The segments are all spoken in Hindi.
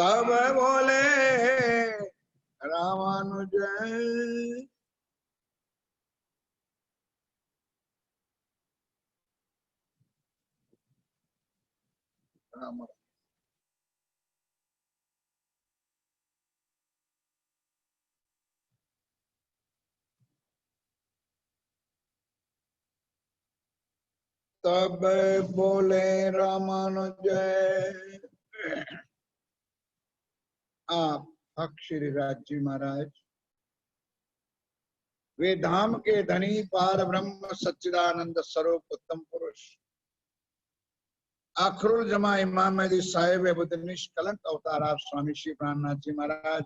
तब बोले रामानुज राम। तब बोले रामानुज आप हक श्री राज जी महाराज, वे धाम के धनी पार ब्रह्म सच्चिदानंद स्वरूप उत्तम पुरुष आखरुल जमा इमाम मेहदी साहेब बुद्ध निष्कलंक अवतार आप स्वामी श्री प्राणनाथ जी महाराज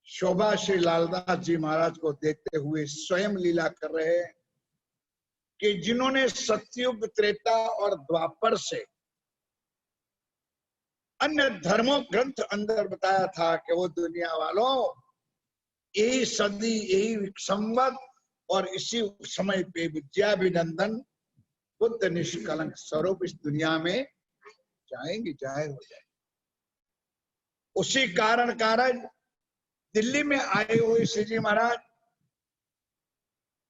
शोभा श्री लालदास जी महाराज को देखते हुए स्वयं लीला कर रहे हैं कि जिन्होंने सतयुग त्रेता और द्वापर से अन्य धर्मों ग्रंथ अंदर बताया था कि वो दुनिया वालों यही सदी यही संवत और इसी समय पे विद्याभिनंदन बुद्ध निष्कलंक स्वरूप इस दुनिया में जाएंगे, जाहिर हो जाए। उसी कारण दिल्ली में आए हुए श्री जी महाराज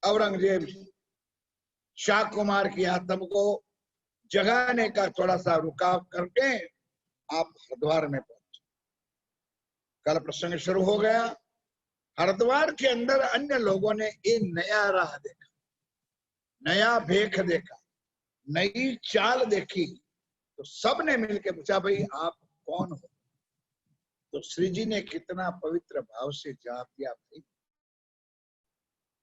औरंगजेब शाह कुमार की आत्म को जगाने का थोड़ा सा रुकाव करके आप हरिद्वार में पहुंचे। कल प्रसंग शुरू हो गया। हरिद्वार के अंदर अन्य लोगों ने एक नया राह देखा, नया भेख देखा, नई चाल देखी, तो सबने मिलकर पूछा भाई आप कौन हो? तो श्री जी ने कितना पवित्र भाव से जवाब दिया, भाई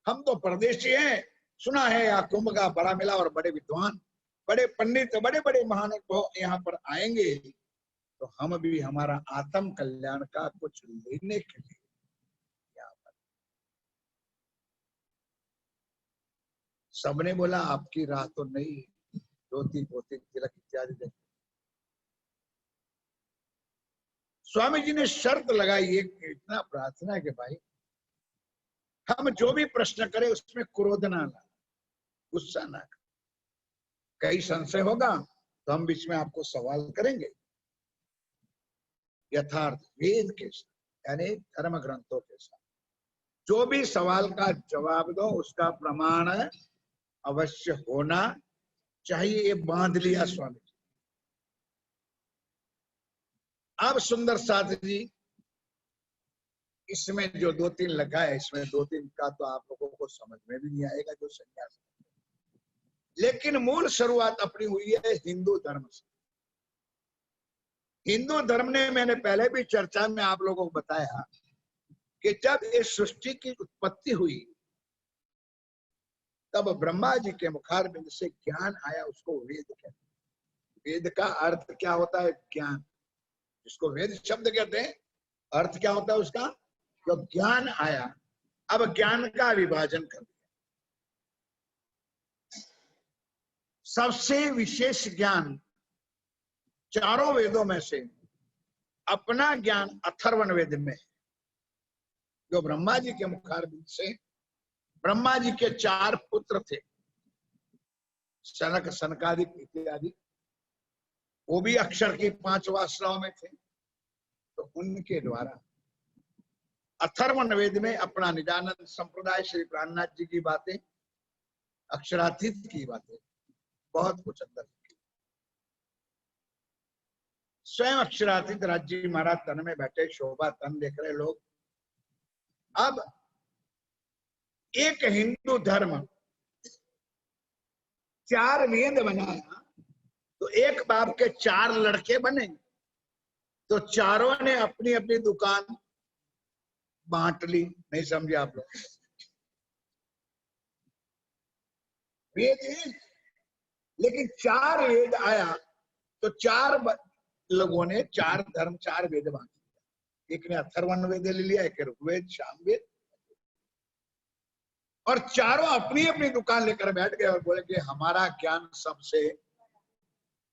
हम तो परदेशी हैं, सुना है यहाँ कुंभ का बड़ा मेला और बड़े विद्वान बड़े पंडित बड़े बड़े महानुभाव यहाँ पर आएंगे, तो हम भी हमारा आत्म कल्याण का कुछ लेने के लिए यहाँ पर। सबने बोला आपकी राह तो नहीं, धोती पोती तिलक इत्यादि देख। स्वामी जी ने शर्त लगाई, इतना प्रार्थना है कि भाई हम जो भी प्रश्न करें उसमें क्रोध ना ला, गुस्सा ना कर। कहीं संशय होगा तो हम बीच में आपको सवाल करेंगे यथार्थ वेद के साथ यानी धर्म ग्रंथों के साथ। जो भी सवाल का जवाब दो उसका प्रमाण अवश्य होना चाहिए। ये बांध लिया स्वामी जी। अब सुंदर साथ जी इसमें जो 2-3 लगा है, इसमें 2-3 का तो आप लोगों को समझ में भी नहीं आएगा जो संन्यास, लेकिन मूल शुरुआत अपनी हुई है हिंदू धर्म से। हिंदू धर्म ने, मैंने पहले भी चर्चा में आप लोगों को बताया कि जब इस सृष्टि की उत्पत्ति हुई तब ब्रह्मा जी के मुखारबिंद से ज्ञान आया, उसको वेद कहते हैं। वेद का अर्थ क्या होता है? ज्ञान। जिसको वेद शब्द कहते हैं, अर्थ क्या होता है उसका? तो ज्ञान आया। अब ज्ञान का विभाजन कर दिया। सबसे विशेष ज्ञान चारों वेदों में से अपना ज्ञान अथर्वण वेद में, जो ब्रह्मा जी के मुखारबिंद से, ब्रह्मा जी के 4 पुत्र थे, सनक सनकादिक इत्यादि, वो भी अक्षर की 5 वासनाओं में थे, तो उनके द्वारा अथर्वण वेद में अपना निजानंद संप्रदाय श्री प्राणनाथ जी की बातें, अक्षरातीत की बातें, बहुत कुछ अंदर की। स्वयं अक्षरातीत राज्य महाराज तन में बैठे, शोभा तन देख रहे लोग। अब एक हिंदू धर्म 4 वेद बनाया, तो एक बाप के 4 लड़के बने, तो चारों ने अपनी अपनी दुकान बांट ली। नहीं समझे आप लोग? वेद एक, लेकिन 4 वेद आया तो 4 लोगों ने 4 धर्म 4 वेद बांट लिया। एक ने अथर्वण वेद ले लिया, एक ऋग्वेद, सामवेद, और चारों अपनी अपनी दुकान लेकर बैठ गए और बोले कि हमारा ज्ञान सबसे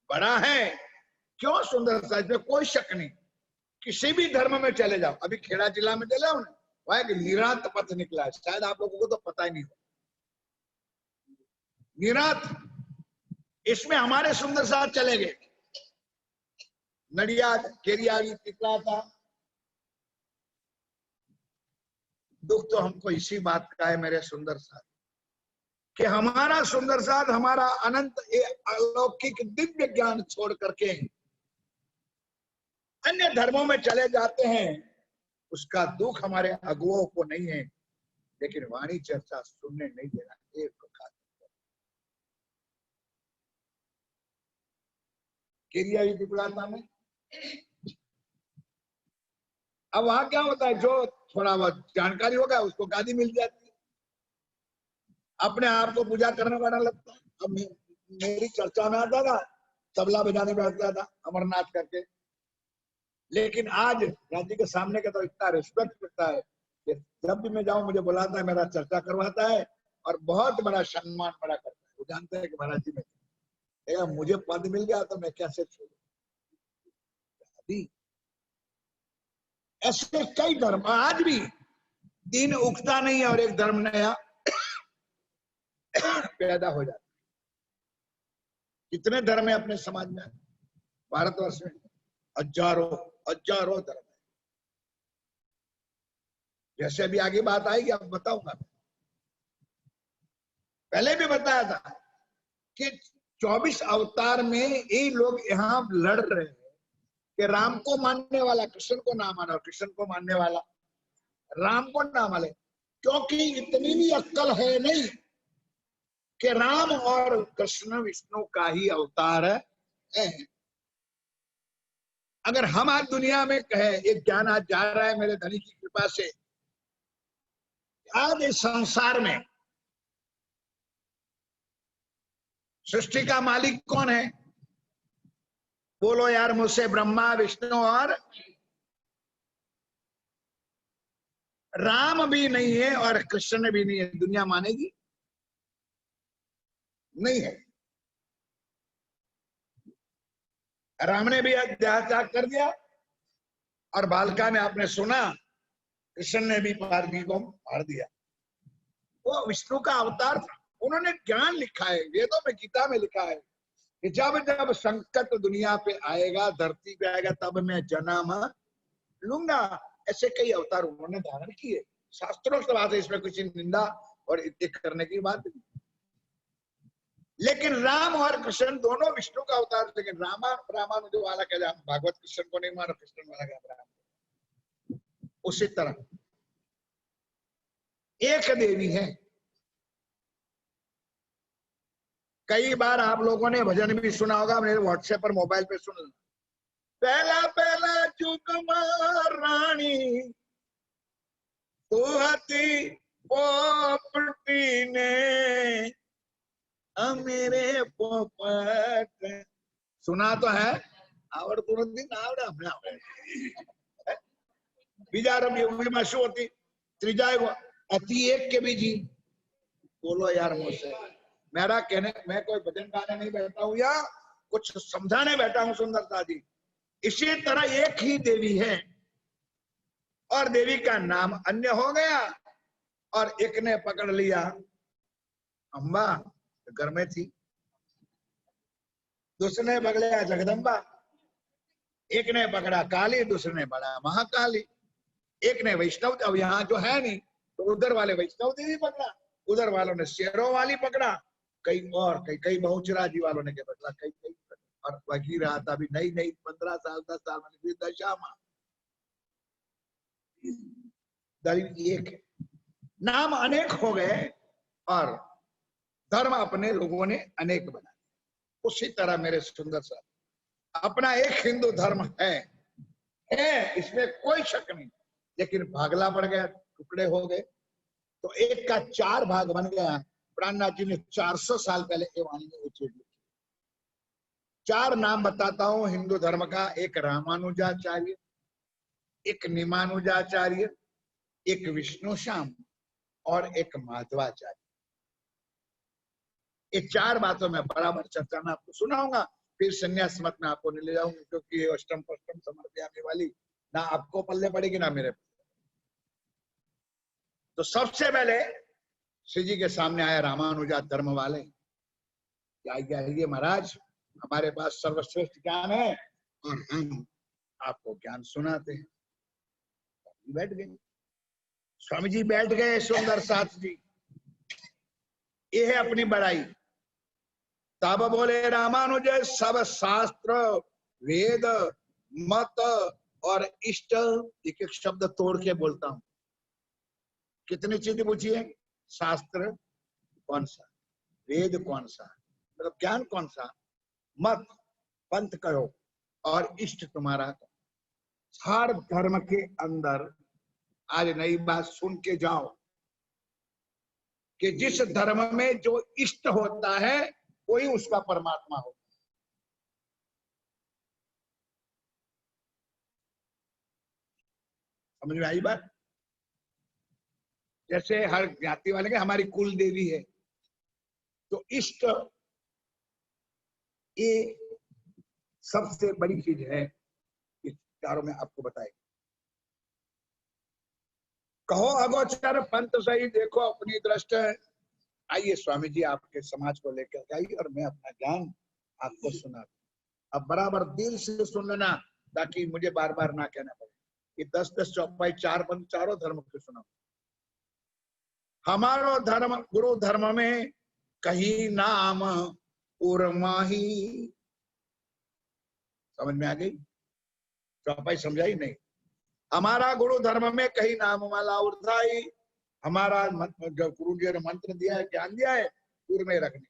बड़ा है। क्यों सुंदर सा, इसमें कोई शक नहीं। किसी भी धर्म में चले जाओ, अभी खेड़ा जिला में चले जाओ ना, वहां एक निरात पथ निकला है, शायद आप लोगों को तो पता ही नहीं हो। निरात, इसमें हमारे सुंदर साथ चले गए। नडियाद केरियागी पिपला था। दुख तो हमको इसी बात का है मेरे सुंदर साथ, कि हमारा सुंदर साथ हमारा अनंत अलौकिक दिव्य ज्ञान छोड़ करके अन्य धर्मों में चले जाते हैं। उसका दुख हमारे अगुओं को नहीं है, लेकिन वाणी चर्चा सुनने नहीं देना एक प्रकार। केरियागी पिपलाता में अब वहां क्या होता है, जो थोड़ा बहुत जानकारी होगा उसको गादी मिल जाती है, अपने आप को पूजा करने वाला लगता है। अब मेरी चर्चा में आता था, तबला बजाने बैठता था अमरनाथ करके, लेकिन आज गादी के सामने का तो इतना रिस्पेक्ट करता है कि जब भी मैं जाऊं मुझे बुलाता है, मेरा चर्चा करवाता है और बहुत बड़ा सम्मान बड़ा करता है। वो जानते हैं कि महाराज जी में मुझे पद मिल गया तो मैं कैसे छोड़ू। ऐसे कई धर्म आज भी दिन उगता नहीं है और एक धर्म नया पैदा हो जाता। कितने धर्म है अपने समाज में, भारतवर्ष में हजारों हजारों धर्म है। जैसे अभी आगे बात आएगी अब बताऊंगा। पहले भी बताया था कि 24 अवतार में ये लोग यहाँ लड़ रहे हैं कि राम को मानने वाला कृष्ण को ना माने और कृष्ण को मानने वाला राम को ना माने, क्योंकि इतनी भी अक्ल है नहीं कि राम और कृष्ण विष्णु का ही अवतार है। अगर हम आज दुनिया में कहे, एक ज्ञान आज जा रहा है मेरे धनी की कृपा से, आज इस संसार में सृष्टि का मालिक कौन है? बोलो यार मुझसे। ब्रह्मा विष्णु और राम भी नहीं है और कृष्ण भी नहीं है। दुनिया मानेगी नहीं है। राम ने भी देह त्याग कर दिया और बालका में आपने सुना कृष्ण ने भी पार्वती को मार दिया। वो विष्णु का अवतार था। उन्होंने ज्ञान लिखा है, वेदों में गीता में लिखा है कि जब जब संकट दुनिया पे आएगा, धरती पे आएगा, तब मैं जन्म लूंगा। ऐसे कई अवतार उन्होंने धारण किए। शास्त्रों की बात है, इसमें कुछ निंदा और इत्तेक करने की बात नहीं। लेकिन राम और कृष्ण दोनों विष्णु का अवतार। लेकिन रामानुज वाला क्या, भागवत कृष्ण को नहीं मानो, कृष्ण वाला क्या राम। उसी तरह एक देवी है। कई बार आप लोगों ने भजन भी सुना होगा, मेरे व्हाट्सएप पर मोबाइल पे सुन लो। पहला पहला जुग रानी तू हती पोपटी ने मेरे पोपट। सुना तो है, आवड़ तुरंत दिन आवड़े बीजा रबी में शू होती त्रिजा अति एक के बीजी। बोलो यार मुझसे। मेरा कहने, मैं कोई भजन गाने नहीं बैठा हूं या कुछ समझाने बैठा हूं सुंदरता जी। इसी तरह एक ही देवी है और देवी का नाम अन्य हो गया और एक ने पकड़ लिया अम्बा, घर में थी। दूसरे ने पकड़ा जगदम्बा, एक ने पकड़ा काली, दूसरे ने पकड़ा महाकाली, एक ने वैष्णव। अब यहाँ जो है नहीं तो उधर वाले वैष्णव देवी पकड़ा, उधर वालों ने शेरों वाली पकड़ा, कई बहुचरा जी वालों ने क्या पकड़ा, कई और वही रहा था अभी नई 15 साल 10 साल में दशा मां। एक है, नाम अनेक हो गए और धर्म अपने लोगों ने अनेक बना। उसी तरह मेरे सुंदर सा अपना एक हिंदू धर्म है, इसमें कोई शक नहीं। लेकिन भागला पड़ गया, टुकड़े हो गए, तो एक का 4 भाग बन गया। प्राणनाथ जी ने 400 साल पहले ये वाणी में उछेड़ लिखी। 4 नाम बताता हूं हिंदू धर्म का। एक रामानुजाचार्य, एक निमानुजाचार्य, एक विष्णु श्याम और एक माधवाचार्य। ये 4 बातों में बराबर चर्चा में आपको सुनाऊंगा। फिर संन्यास मत में आपको नहीं ले जाऊंगा, क्योंकि अष्टम पष्टम समर्पयामि वाली ना आपको पल्ले पड़ेगी ना मेरे। तो सबसे पहले श्री जी के सामने आया रामानुजा धर्म वाले। क्या महाराज, हमारे पास सर्वश्रेष्ठ ज्ञान है, और हम आपको ज्ञान सुनाते हैं। बैठ गए स्वामी जी, बैठ गए सुंदर साथ जी, ये है अपनी बड़ाई। तब बोले रामानुज सब शास्त्र वेद मत और इष्ट, एक एक शब्द तोड़ के बोलता हूं। कितनी चीजें पूछिए, शास्त्र कौन सा, वेद कौन सा, मतलब ज्ञान कौन सा, मत पंथ करो, और इष्ट तुम्हारा। हर धर्म के अंदर आज नई बात सुन के जाओ कि जिस धर्म में जो इष्ट होता है वही उसका परमात्मा होता है। समझ में आई बात? जैसे हर जाति वाले के हमारी कुल देवी है, तो इष्ट ये सबसे बड़ी चीज है। इस चारों में आपको बताए, कहो अगोचर पंथ सही देखो अपनी दृष्टि। आइए स्वामी जी आपके समाज को लेकर आइए और मैं अपना ज्ञान आपको सुना। अब बराबर दिल से सुन लेना ताकि मुझे बार बार ना कहना पड़े। ये 10-10 चौपाई चार पंथ चारों धर्म के सुना। हमारो धर्म गुरु धर्म में कहीं नाम उर्माही। समझ में आ गई? चौपाई समझाई नहीं? हमारा गुरु धर्म में कहीं नाम वाला उर्धाई। हमारा जो गुरु जी ने मंत्र दिया है, ज्ञान दिया है, पूर्व में रखने।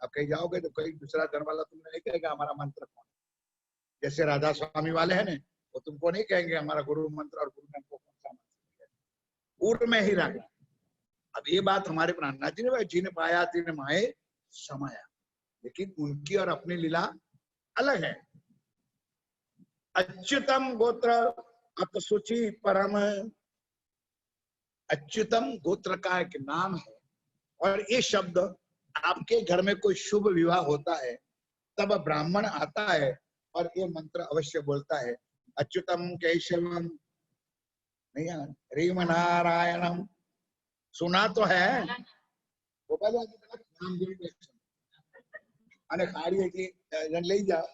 अब कहीं जाओगे तो कहीं दूसरा धर्म वाला तुमने नहीं कहेगा हमारा मंत्र कौन। जैसे राधा स्वामी वाले हैं ना, वो तुमको नहीं कहेंगे हमारा गुरु मंत्र और गुरु ने हमको कौन सा मंत्र, पूर्व में ही रखना। अब ये बात हमारे प्राणनाथ जी ने, जी ने पाया तीन माए समाया, लेकिन उनकी और अपनी लीला अलग है। अच्युतम गोत्र अपसुचि परम। अच्युतम गोत्र का एक नाम है, और ये शब्द आपके घर में कोई शुभ विवाह होता है तब ब्राह्मण आता है और ये मंत्र अवश्य बोलता है, अच्युतम केशवम, नहीं है, रीम नारायणम। सुना तो है वो અને ખારી એટલે જન લઈ જાઓ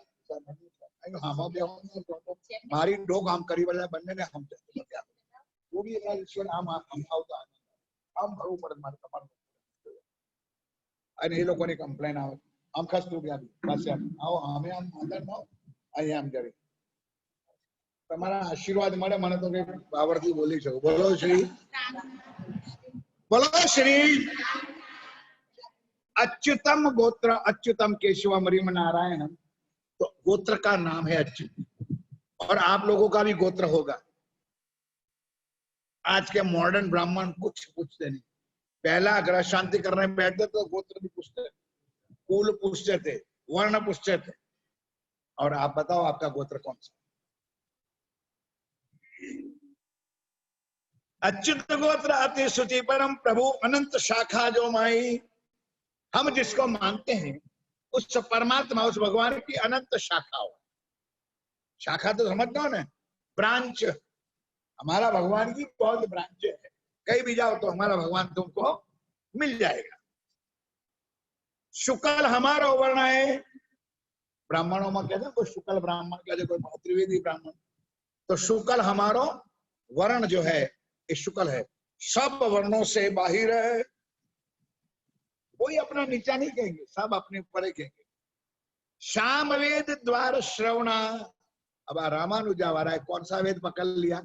મારી ડોક આમ કરી વાળા બંને ને આમ वो भी ईश्वर आम આવતા આમ ભરવું પડે મારે તમારું અને એ લોકોની કમ્પ્લેન આવે આમ ખસતું ગયા પાસે આવો અમે આમ અંદર ન અહીંયા આમ કરી તમારા આશીર્વાદ મળે મને તો આવડતી બોલી શકું। બોલો શ્રી अच्युतम गोत्र, अच्युतम केशवम रीम नारायण, तो गोत्र का नाम है अच्युत। और आप लोगों का भी गोत्र होगा। आज के मॉडर्न ब्राह्मण कुछ पूछते नहीं, पहला ग्रह शांति करने में बैठते तो गोत्र भी पूछते, कुल पूछते थे, वर्ण पूछते थे। और आप बताओ आपका गोत्र कौन सा? अच्युत गोत्र अति शुचि परम प्रभु अनंत शाखा जो माई। हम जिसको मानते हैं उस परमात्मा, उस भगवान की अनंत शाखा हो। शाखा तो समझते हो ना, ब्रांच। हमारा भगवान की बहुत ब्रांच है, कहीं भी जाओ तो हमारा भगवान तुमको मिल जाएगा। शुक्ल हमारा वर्ण है। ब्राह्मणों में कहते हैं कोई शुक्ल ब्राह्मण कहते, कोई त्रिवेदी ब्राह्मण। तो शुक्ल हमारो वर्ण जो है ये शुक्ल है, सब वर्णों से बाहिर है। कोई अपना नीचा नहीं कहेंगे, सब अपने ऊपर कहेंगे। शाम वेद द्वार श्रवणा। अब रामानुजा वाला है, कौन सा वेद पकड़ लिया?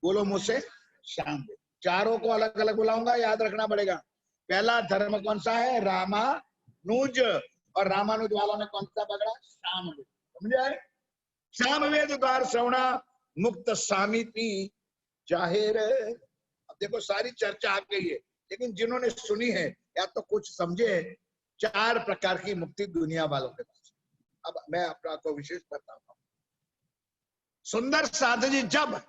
बोलो मुझसे, शाम वेद। चारों को अलग अलग बुलाऊंगा, याद रखना पड़ेगा। पहला धर्म कौन सा है? रामानुज। और रामानुज वालों ने कौन सा पकड़ा? शाम वेद। समझे? शाम वेद द्वार श्रवणा मुक्त सामीपी जाहिर। अब देखो सारी चर्चा आ गई है, लेकिन जिन्होंने सुनी है या तो कुछ समझे। 4 प्रकार की मुक्ति दुनिया वालों के पास। अब मैं अपना को विशेष बताता हूं। सुंदर साध जी, जब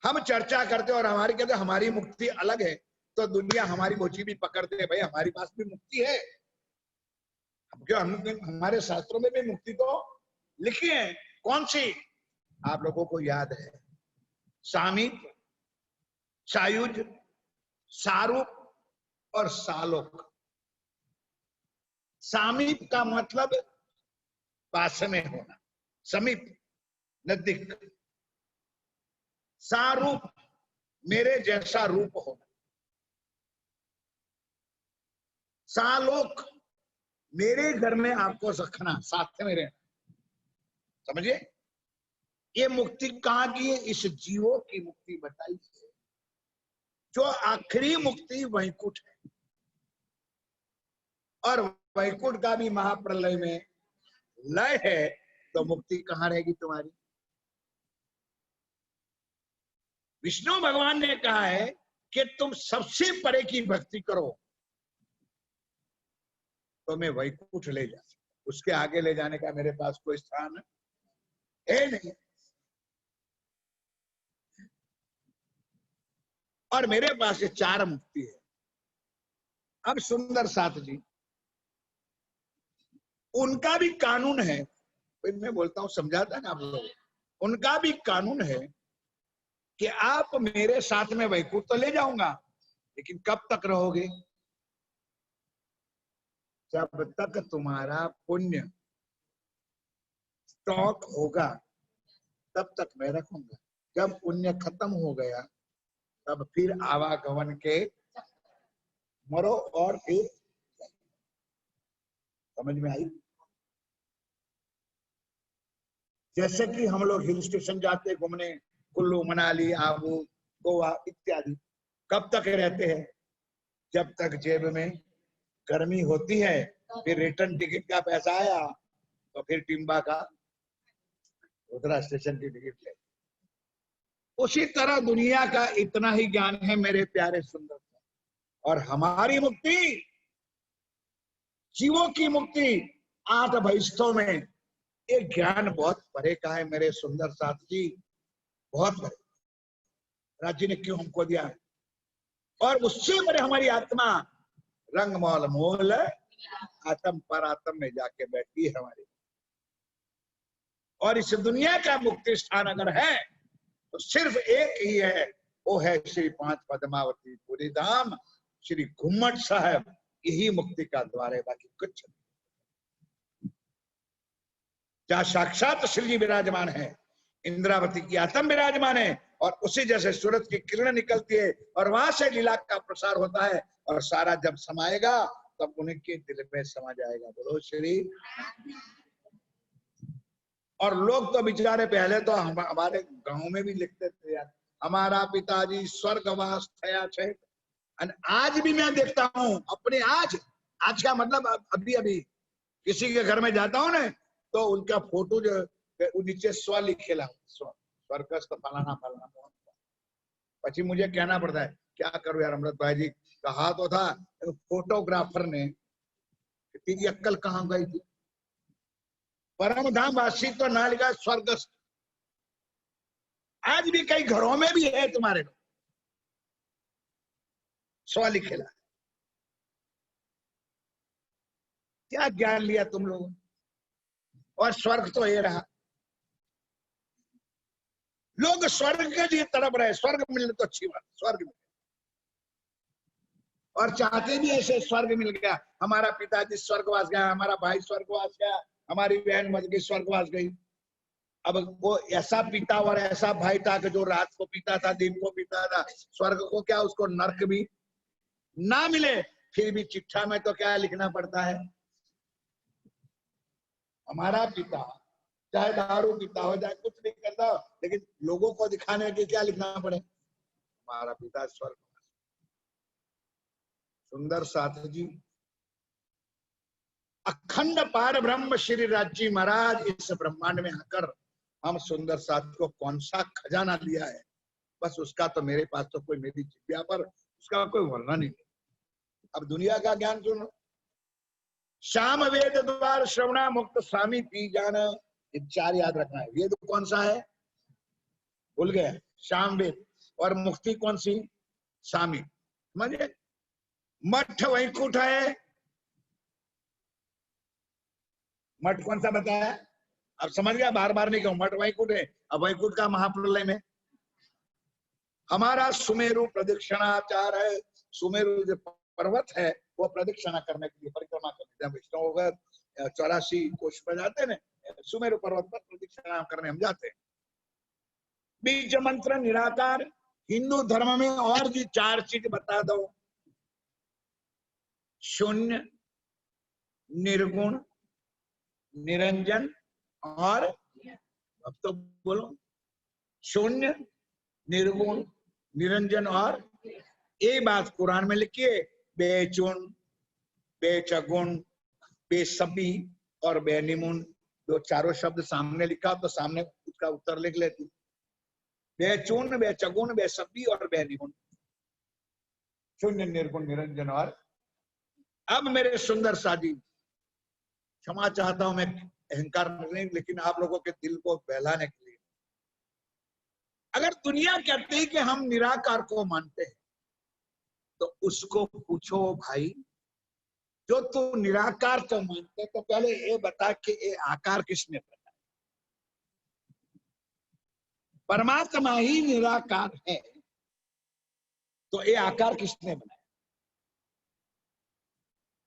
हम चर्चा करते और हमारी कहते हमारी मुक्ति अलग है, तो दुनिया हमारी बोझी भी पकड़ते है, भाई हमारी पास भी मुक्ति है। क्यों? हमारे शास्त्रों में भी मुक्ति तो लिखी है। कौन सी? आप लोगों को याद है, सामीप, सायुज, सारूप और सालोक। सामीप का मतलब पास में होना, समीप, नजदीक। सारूप, मेरे जैसा रूप होना। सालोक, मेरे घर में आपको रखना, साथ में रहना। समझिए, ये मुक्ति कहाँ की है? इस जीवों की मुक्ति बताई है। जो आखिरी मुक्ति वैकुंठ है, और वैकुंठ का भी महाप्रलय में लय है, तो मुक्ति कहाँ रहेगी तुम्हारी? विष्णु भगवान ने कहा है कि तुम सबसे परे की भक्ति करो तो मैं वैकुंठ ले जा सकता, उसके आगे ले जाने का मेरे पास कोई स्थान है नहीं। और मेरे पास ये 4 मुक्ति है। अब सुंदर साथ जी, उनका भी कानून है, मैं बोलता हूं, समझाता ना आप लोग, उनका भी कानून है कि आप मेरे साथ में वैकुंठ तो ले जाऊंगा, लेकिन कब तक रहोगे? जब तक तुम्हारा पुण्य स्टॉक होगा तब तक मैं रखूंगा। जब पुण्य खत्म हो गया तब फिर आवागमन के मरो और फिर। समझ में आई? जैसे कि हम लोग हिल स्टेशन जाते घूमने, कुल्लू मनाली, आबू, गोवा इत्यादि, कब तक रहते हैं? जब तक जेब में गर्मी होती है, फिर रिटर्न टिकट का पैसा आया तो फिर टिम्बा का दूसरा स्टेशन की टिकट ले। उसी तरह दुनिया का इतना ही ज्ञान है मेरे प्यारे सुंदर। और हमारी मुक्ति, जीवों की मुक्ति 8 भविष्यों में, ये ज्ञान बहुत परे का है मेरे सुंदर साथी, बहुत परे। राज्य ने क्यों हमको दिया है? और उससे बड़े हमारी आत्मा रंग मौल मूल आत्म पर आत्म में जाके बैठी है हमारी। और इस दुनिया का मुक्ति स्थान अगर है तो सिर्फ एक ही है, वो है श्री 5 पद्मावती पुरी धाम, श्री घुम्मट साहब। यही मुक्ति का द्वार है, बाकी कुछ नहीं। जहां साक्षात श्री जी विराजमान है, इंद्रावती की आत्म विराजमान है, और उसी जैसे सूरज की किरण निकलती है और वहां से लीला का प्रसार होता है, और सारा जब समाएगा तब उनके दिल में समा जाएगा। बोलो श्री। और लोग तो बेचारे पहले तो हमारे गांव में भी लिखते थे यार, हमारा पिताजी स्वर्गवास थया छे। आज भी मैं देखता हूं अपने, आज का मतलब अभी अभी किसी के घर में जाता हूं ना, तो उनका फोटो जो नीचे स्व लिखेला, स्वर्गस्थ फलाना फलाना। पची मुझे कहना पड़ता है क्या करूं यार अमृत भाई जी, कहा तो था फोटोग्राफर ने, तेरी अक्कल कहां गई थी? परम धाम वासी तो ना लिखा स्वर्गस्थ। आज भी कई घरों में भी है तुम्हारे लोग स्व लिखेला। क्या ज्ञान लिया तुम लोगों? और स्वर्ग तो ये रहा, लोग स्वर्ग के लिए तड़प रहे, स्वर्ग मिलने तो अच्छी बात, स्वर्ग मिले, और चाहते भी ऐसे स्वर्ग मिल गया, हमारा पिताजी स्वर्गवास गया, हमारा भाई स्वर्गवास गया, हमारी बहन मर गई स्वर्गवास गई। अब वो ऐसा पिता और ऐसा भाई था कि जो रात को पीता था, दिन को पीता था, स्वर्ग को क्या उसको नरक भी ना मिले, फिर भी चिट्ठा में तो क्या लिखना पड़ता है? हमारा पिता चाहे दारू पीता हो, चाहे कुछ नहीं करता हो, लेकिन लोगों को दिखाने के क्या लिखना पड़े? हमारा पिता स्वर्ग। सुंदर साथ जी, अखंड पार ब्रह्म श्री राज्य महाराज इस ब्रह्मांड में आकर हम सुंदर साथ को कौन सा खजाना लिया है, बस उसका तो मेरे पास तो कोई, मेरी जिज्ञा पर उसका कोई वर्णन नहीं। अब दुनिया का ज्ञान सुनो। श्याम वेद द्वार श्रवणा मुक्त स्वामी पी जान, ये 4 याद रखना है। वेद कौन सा है? भूल गए? श्याम वेद। और मुक्ति कौन सी? स्वामी। समझे? मठ वैकुंठ है। मठ कौन सा बताया? अब समझ गया, बार बार नहीं कहूं, मठ वैकुंठ है। अब वैकुंठ का महाप्रलय में हमारा सुमेरु प्रदक्षिणाचार है। सुमेरु जो पर्वत है वो प्रदक्षिणा करने के लिए, परिक्रमा करने, जब विष्णु होगा 84 कोष पर जाते हैं, सुमेरु पर्वत पर प्रदक्षिणा करने हम जाते हैं। बीज मंत्र निराकार। हिंदू धर्म में और भी 4 चीज बता दो। शून्य, निर्गुण, निरंजन और, अब तो बोलो, शून्य, निर्गुण, निरंजन और, ये बात कुरान में लिखी है। बेचुन, बेचगुण, बेसबी और बेनिमुन, दो चारों शब्द सामने लिखा तो सामने उसका उत्तर लिख लेती। बेचुन, बेचगुण, बेसबी और बेनिमुन, शून्य, निर्गुण, निरंजन और। अब मेरे सुंदर साजी, क्षमा चाहता हूं मैं अहंकार नहीं, लेकिन आप लोगों के दिल को बहलाने के लिए, अगर दुनिया कहती है कि हम निराकार को मानते हैं तो उसको पूछो भाई, जो तू निराकार को मानते तो पहले ये बता कि ये आकार किसने बनाया? परमात्मा ही निराकार है तो ये आकार किसने बनाया?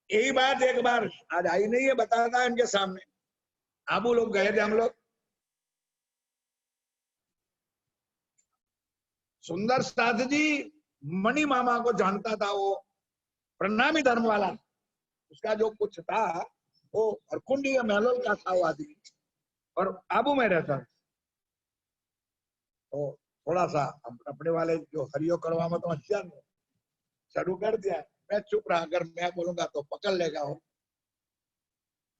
यही बात एक बार आज आई नहीं है, बताता है इनके सामने। आबू लोग गए थे हम लोग, सुंदर साथ जी मणि मामा को जानता था, वो प्रणामी धर्म वाला, उसका जो कुछ था वो हरकुंडी महलोल का था वो आदमी, और आबू में रहता। तो थोड़ा सा अपने वाले जो हरियो करवा में तो शुरू कर दिया। मैं चुप रहा, अगर मैं बोलूंगा तो पकड़ लेगा वो।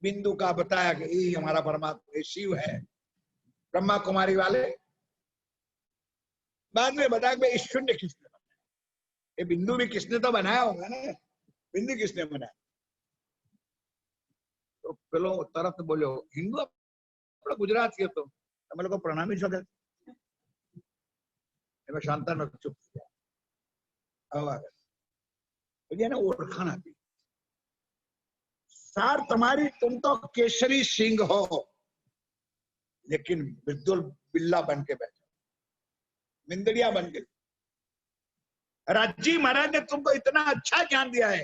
बिंदु का बताया कि यही हमारा परमात्मा शिव है, ब्रह्मा कुमारी वाले। बाद में बताया कि शून्य किसने बनाया? ये बिंदु भी किसने तो बनाया होगा ना, बिंदु किसने बनाया? तो पेलो तरत बोलो हिंदू अपना गुजरात के तो તમે લોકો પ્રણામી છો કે એમાં શાંતાનો ચૂપ થયા આવા એને ઓળખાણ આપી। सार तुम्हारी, तुम तो केसरी सिंह हो लेकिन बिल्कुल बिल्ला बन के बैठे, मिंदड़िया बन के। राजी महाराज ने तुमको इतना अच्छा ज्ञान दिया है,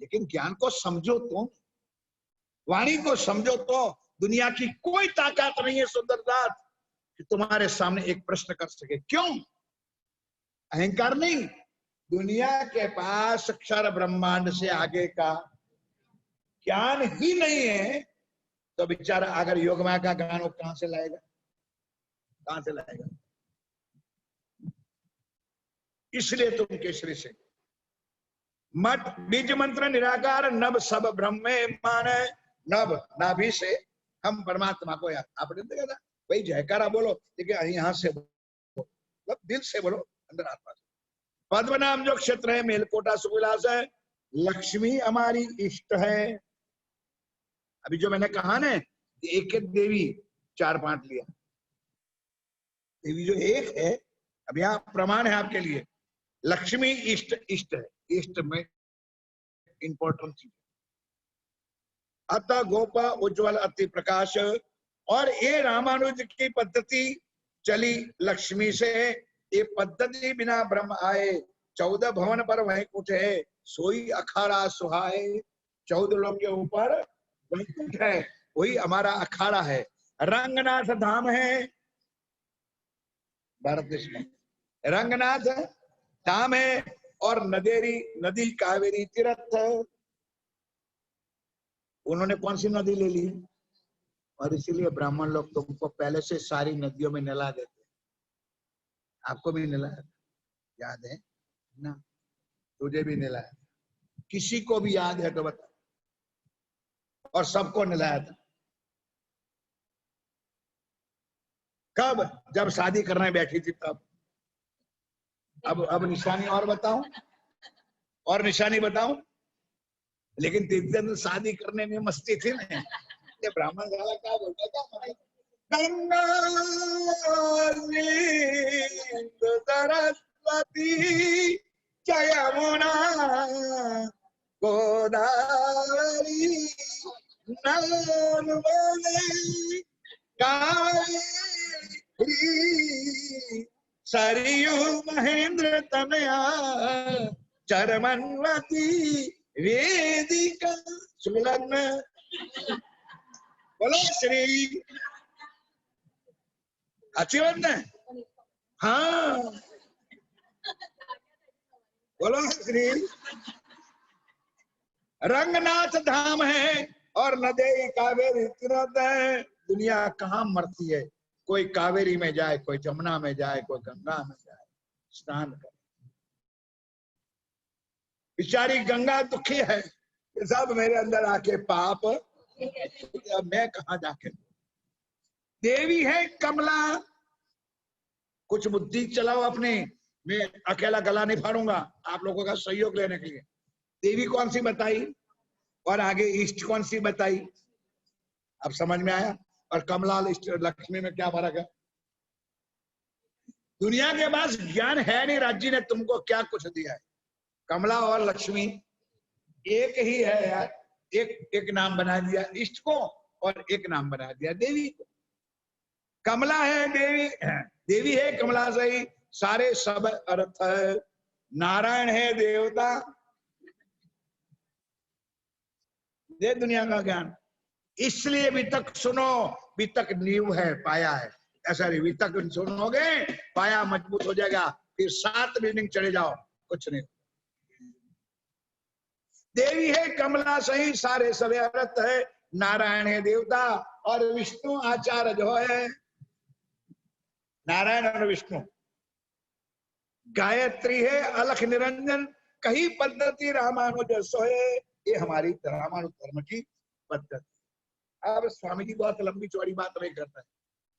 लेकिन ज्ञान को समझो तुम, वाणी को समझो तो दुनिया की कोई ताकत नहीं है सुंदरदास कि तुम्हारे सामने एक प्रश्न कर सके। क्यों? अहंकार नहीं, दुनिया के पास अक्षर ब्रह्मांड से आगे का ज्ञान ही नहीं है, तो बेचारा अगर योग माया का ज्ञान वो कहां से लाएगा? कहां से लाएगा? इसलिए तुम केसरी से मत बीज मंत्र निराकार नभ सब ब्रह्म माने। नभ नाभि से हम परमात्मा को याद, आपने देखा था भाई जयकारा बोलो लेकिन यहां से बोलो, दिल से बोलो, अंदर आत्मा से। पद्म नाम जो क्षेत्र है मेलकोटा सुविलास है, लक्ष्मी हमारी इष्ट है। अभी जो मैंने कहा ना एक एक देवी 4-5 लिया, देवी जो एक है, अब यहाँ प्रमाण है आपके लिए, लक्ष्मी इष्ट, इष्ट है, इष्ट में इंपॉर्टेंट चीज। अतः गोपा उज्ज्वल अति प्रकाश, और ये रामानुज की पद्धति चली लक्ष्मी से, ये पद्धति बिना ब्रह्म आए, 14 भवन पर वैकुंठ है, सोई अखाड़ा सुहाए। 14 लोग के ऊपर वैकुंठ है, वही हमारा अखाड़ा है। रंगनाथ धाम है भारत देश में, रंगनाथ धाम है, और नदेरी नदी कावेरी तीर्थ। उन्होंने कौन सी नदी ले ली? और इसीलिए ब्राह्मण लोग तुमको पहले से सारी नदियों में नला देते। आपको भी नलाया याद है ना? तुझे भी नलाया, किसी को भी याद है तो बता। और सबको नलाया था। कब? जब शादी करने बैठी थी तब। अब निशानी और बताऊं, और निशानी बताऊं, लेकिन तीन शादी करने में मस्ती थी ना। ये ब्राह्मण वाला क्या बोलता था, गंगा सरस्वती यमुना गोदावरी नर्मदे कावेरी सरयू महेंद्र तनया चरमन्वती वेदिका सुलग्न। बोलो श्री, अच्छी बात ना? हाँ, बोलो श्री। रंगनाथ धाम है और नदी कावेरी तीर्थ है। दुनिया कहाँ मरती है? कोई कावेरी में जाए, कोई जमुना में जाए, कोई गंगा में जाए, स्नान करे। बेचारी गंगा दुखी है, सब मेरे अंदर आके पाप, मैं कहा जाके। देवी है कमला, कुछ बुद्धि चलाओ अपने, मैं अकेला गला नहीं फाड़ूंगा, आप लोगों का सहयोग लेने के लिए। देवी कौन सी बताई और आगे इष्ट कौन सी बताई, अब समझ में आया? और कमला इष्ट लक्ष्मी में क्या फर्क है? दुनिया के पास ज्ञान है नहीं, राज्य ने तुमको क्या कुछ दिया है? कमला और लक्ष्मी एक ही है यार, एक नाम बना दिया इष्ट को और एक नाम बना दिया देवी को। कमला है देवी, देवी है कमला सही, सारे सब अर्थ है। नारायण है देवता, ये दुनिया का ज्ञान। इसलिए अभी तक सुनो, अभी तक नींव है, पाया है। ऐसा नहीं, अभी तक सुनोगे पाया मजबूत हो जाएगा, फिर 7 बिल्डिंग चढ़े जाओ, कुछ नहीं। देवी है कमला सही, सारे सब अर्थ है। नारायण है देवता और विष्णु आचार्य जो है। नारायण और विष्णु। गायत्री है अलख निरंजन, कही पद्धति रामानुज सोए। ये हमारी रामानुज धर्म की पद्धति। अब स्वामी जी बहुत लंबी चौड़ी बात नहीं करता है,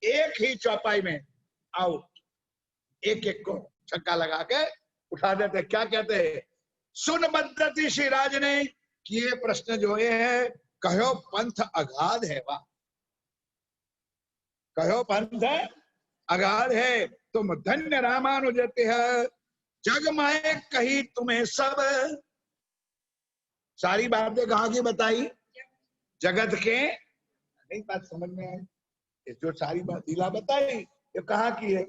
एक ही चौपाई में आउट, एक एक को छक्का लगा के उठा देते। क्या कहते हैं? सुन पद्धति श्री राज ने किए प्रश्न जो है, कहो पंथ अगाध है, वाह, कहो पंथ अगाध है, तुम धन्य रामानुजते है। जग माए कही तुम्हें सब, सारी बातें कहाँ की बताई? जगत के, नहीं बात समझ में आई? जो सारी बात लीला बताई ये कहाँ की है?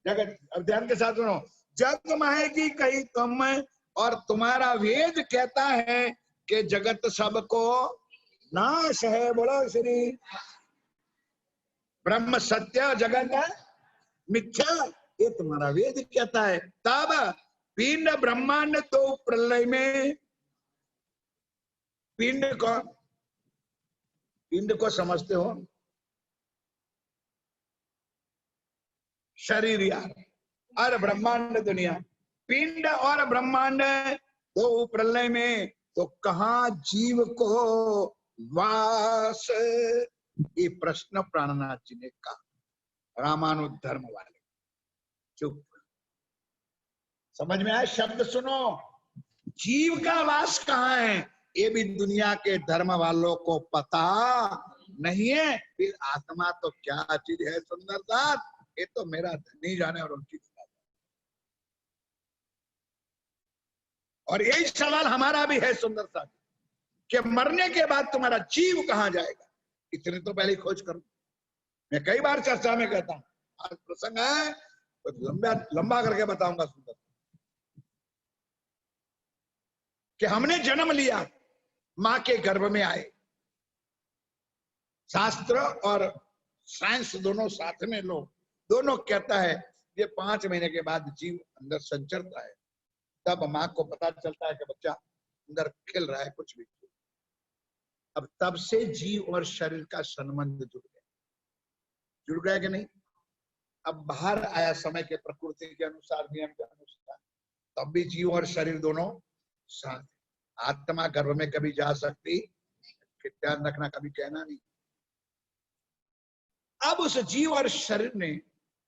जगत। अब ध्यान के साथ सुनो। जग माए की कही तुम, और तुम्हारा वेद कहता है कि जगत सबको नाश है। बोलो श्री। ब्रह्म सत्य जगत मिथ्या, ये तुम्हारा वेद कहता है। तब पिंड ब्रह्मांड तो प्रलय में, पिंड को समझते हो? शरीर यार, और ब्रह्मांड दुनिया। पिंड और ब्रह्मांड तो प्रलय में, तो कहा जीव को वास? ये प्रश्न प्राणनाथ जी ने कहा, रामानुज धर्म वाले। चुप, समझ में आया? शब्द सुनो, जीव का वास कहाँ है ये भी दुनिया के धर्म वालों को पता नहीं है। फिर आत्मा तो क्या चीज है सुंदर साथ, ये तो मेरा नहीं जाने और उनकी। और यही सवाल हमारा भी है सुंदर साथ, कि मरने के बाद तुम्हारा जीव कहाँ जाएगा? इतने तो पहले खोज करो। मैं कई बार चर्चा में कहता हूँ, आज प्रसंग है तो लंबा करके बताऊंगा सुंदर, कि हमने जन्म लिया, मां के गर्भ में आए, शास्त्र और साइंस दोनों साथ में लो, दोनों कहता है ये 5 महीने के बाद जीव अंदर संचरता है, तब मां को पता चलता है कि बच्चा अंदर खेल रहा है कुछ भी। अब तब से जीव और शरीर का संबंध जुड़ गया कि नहीं? अब बाहर आया समय के प्रकृति के अनुसार, नियम के अनुसार, तब भी जीव और शरीर दोनों साथ। आत्मा गर्भ में कभी जा सकती, ध्यान रखना, कभी कहना नहीं। अब उस जीव और शरीर ने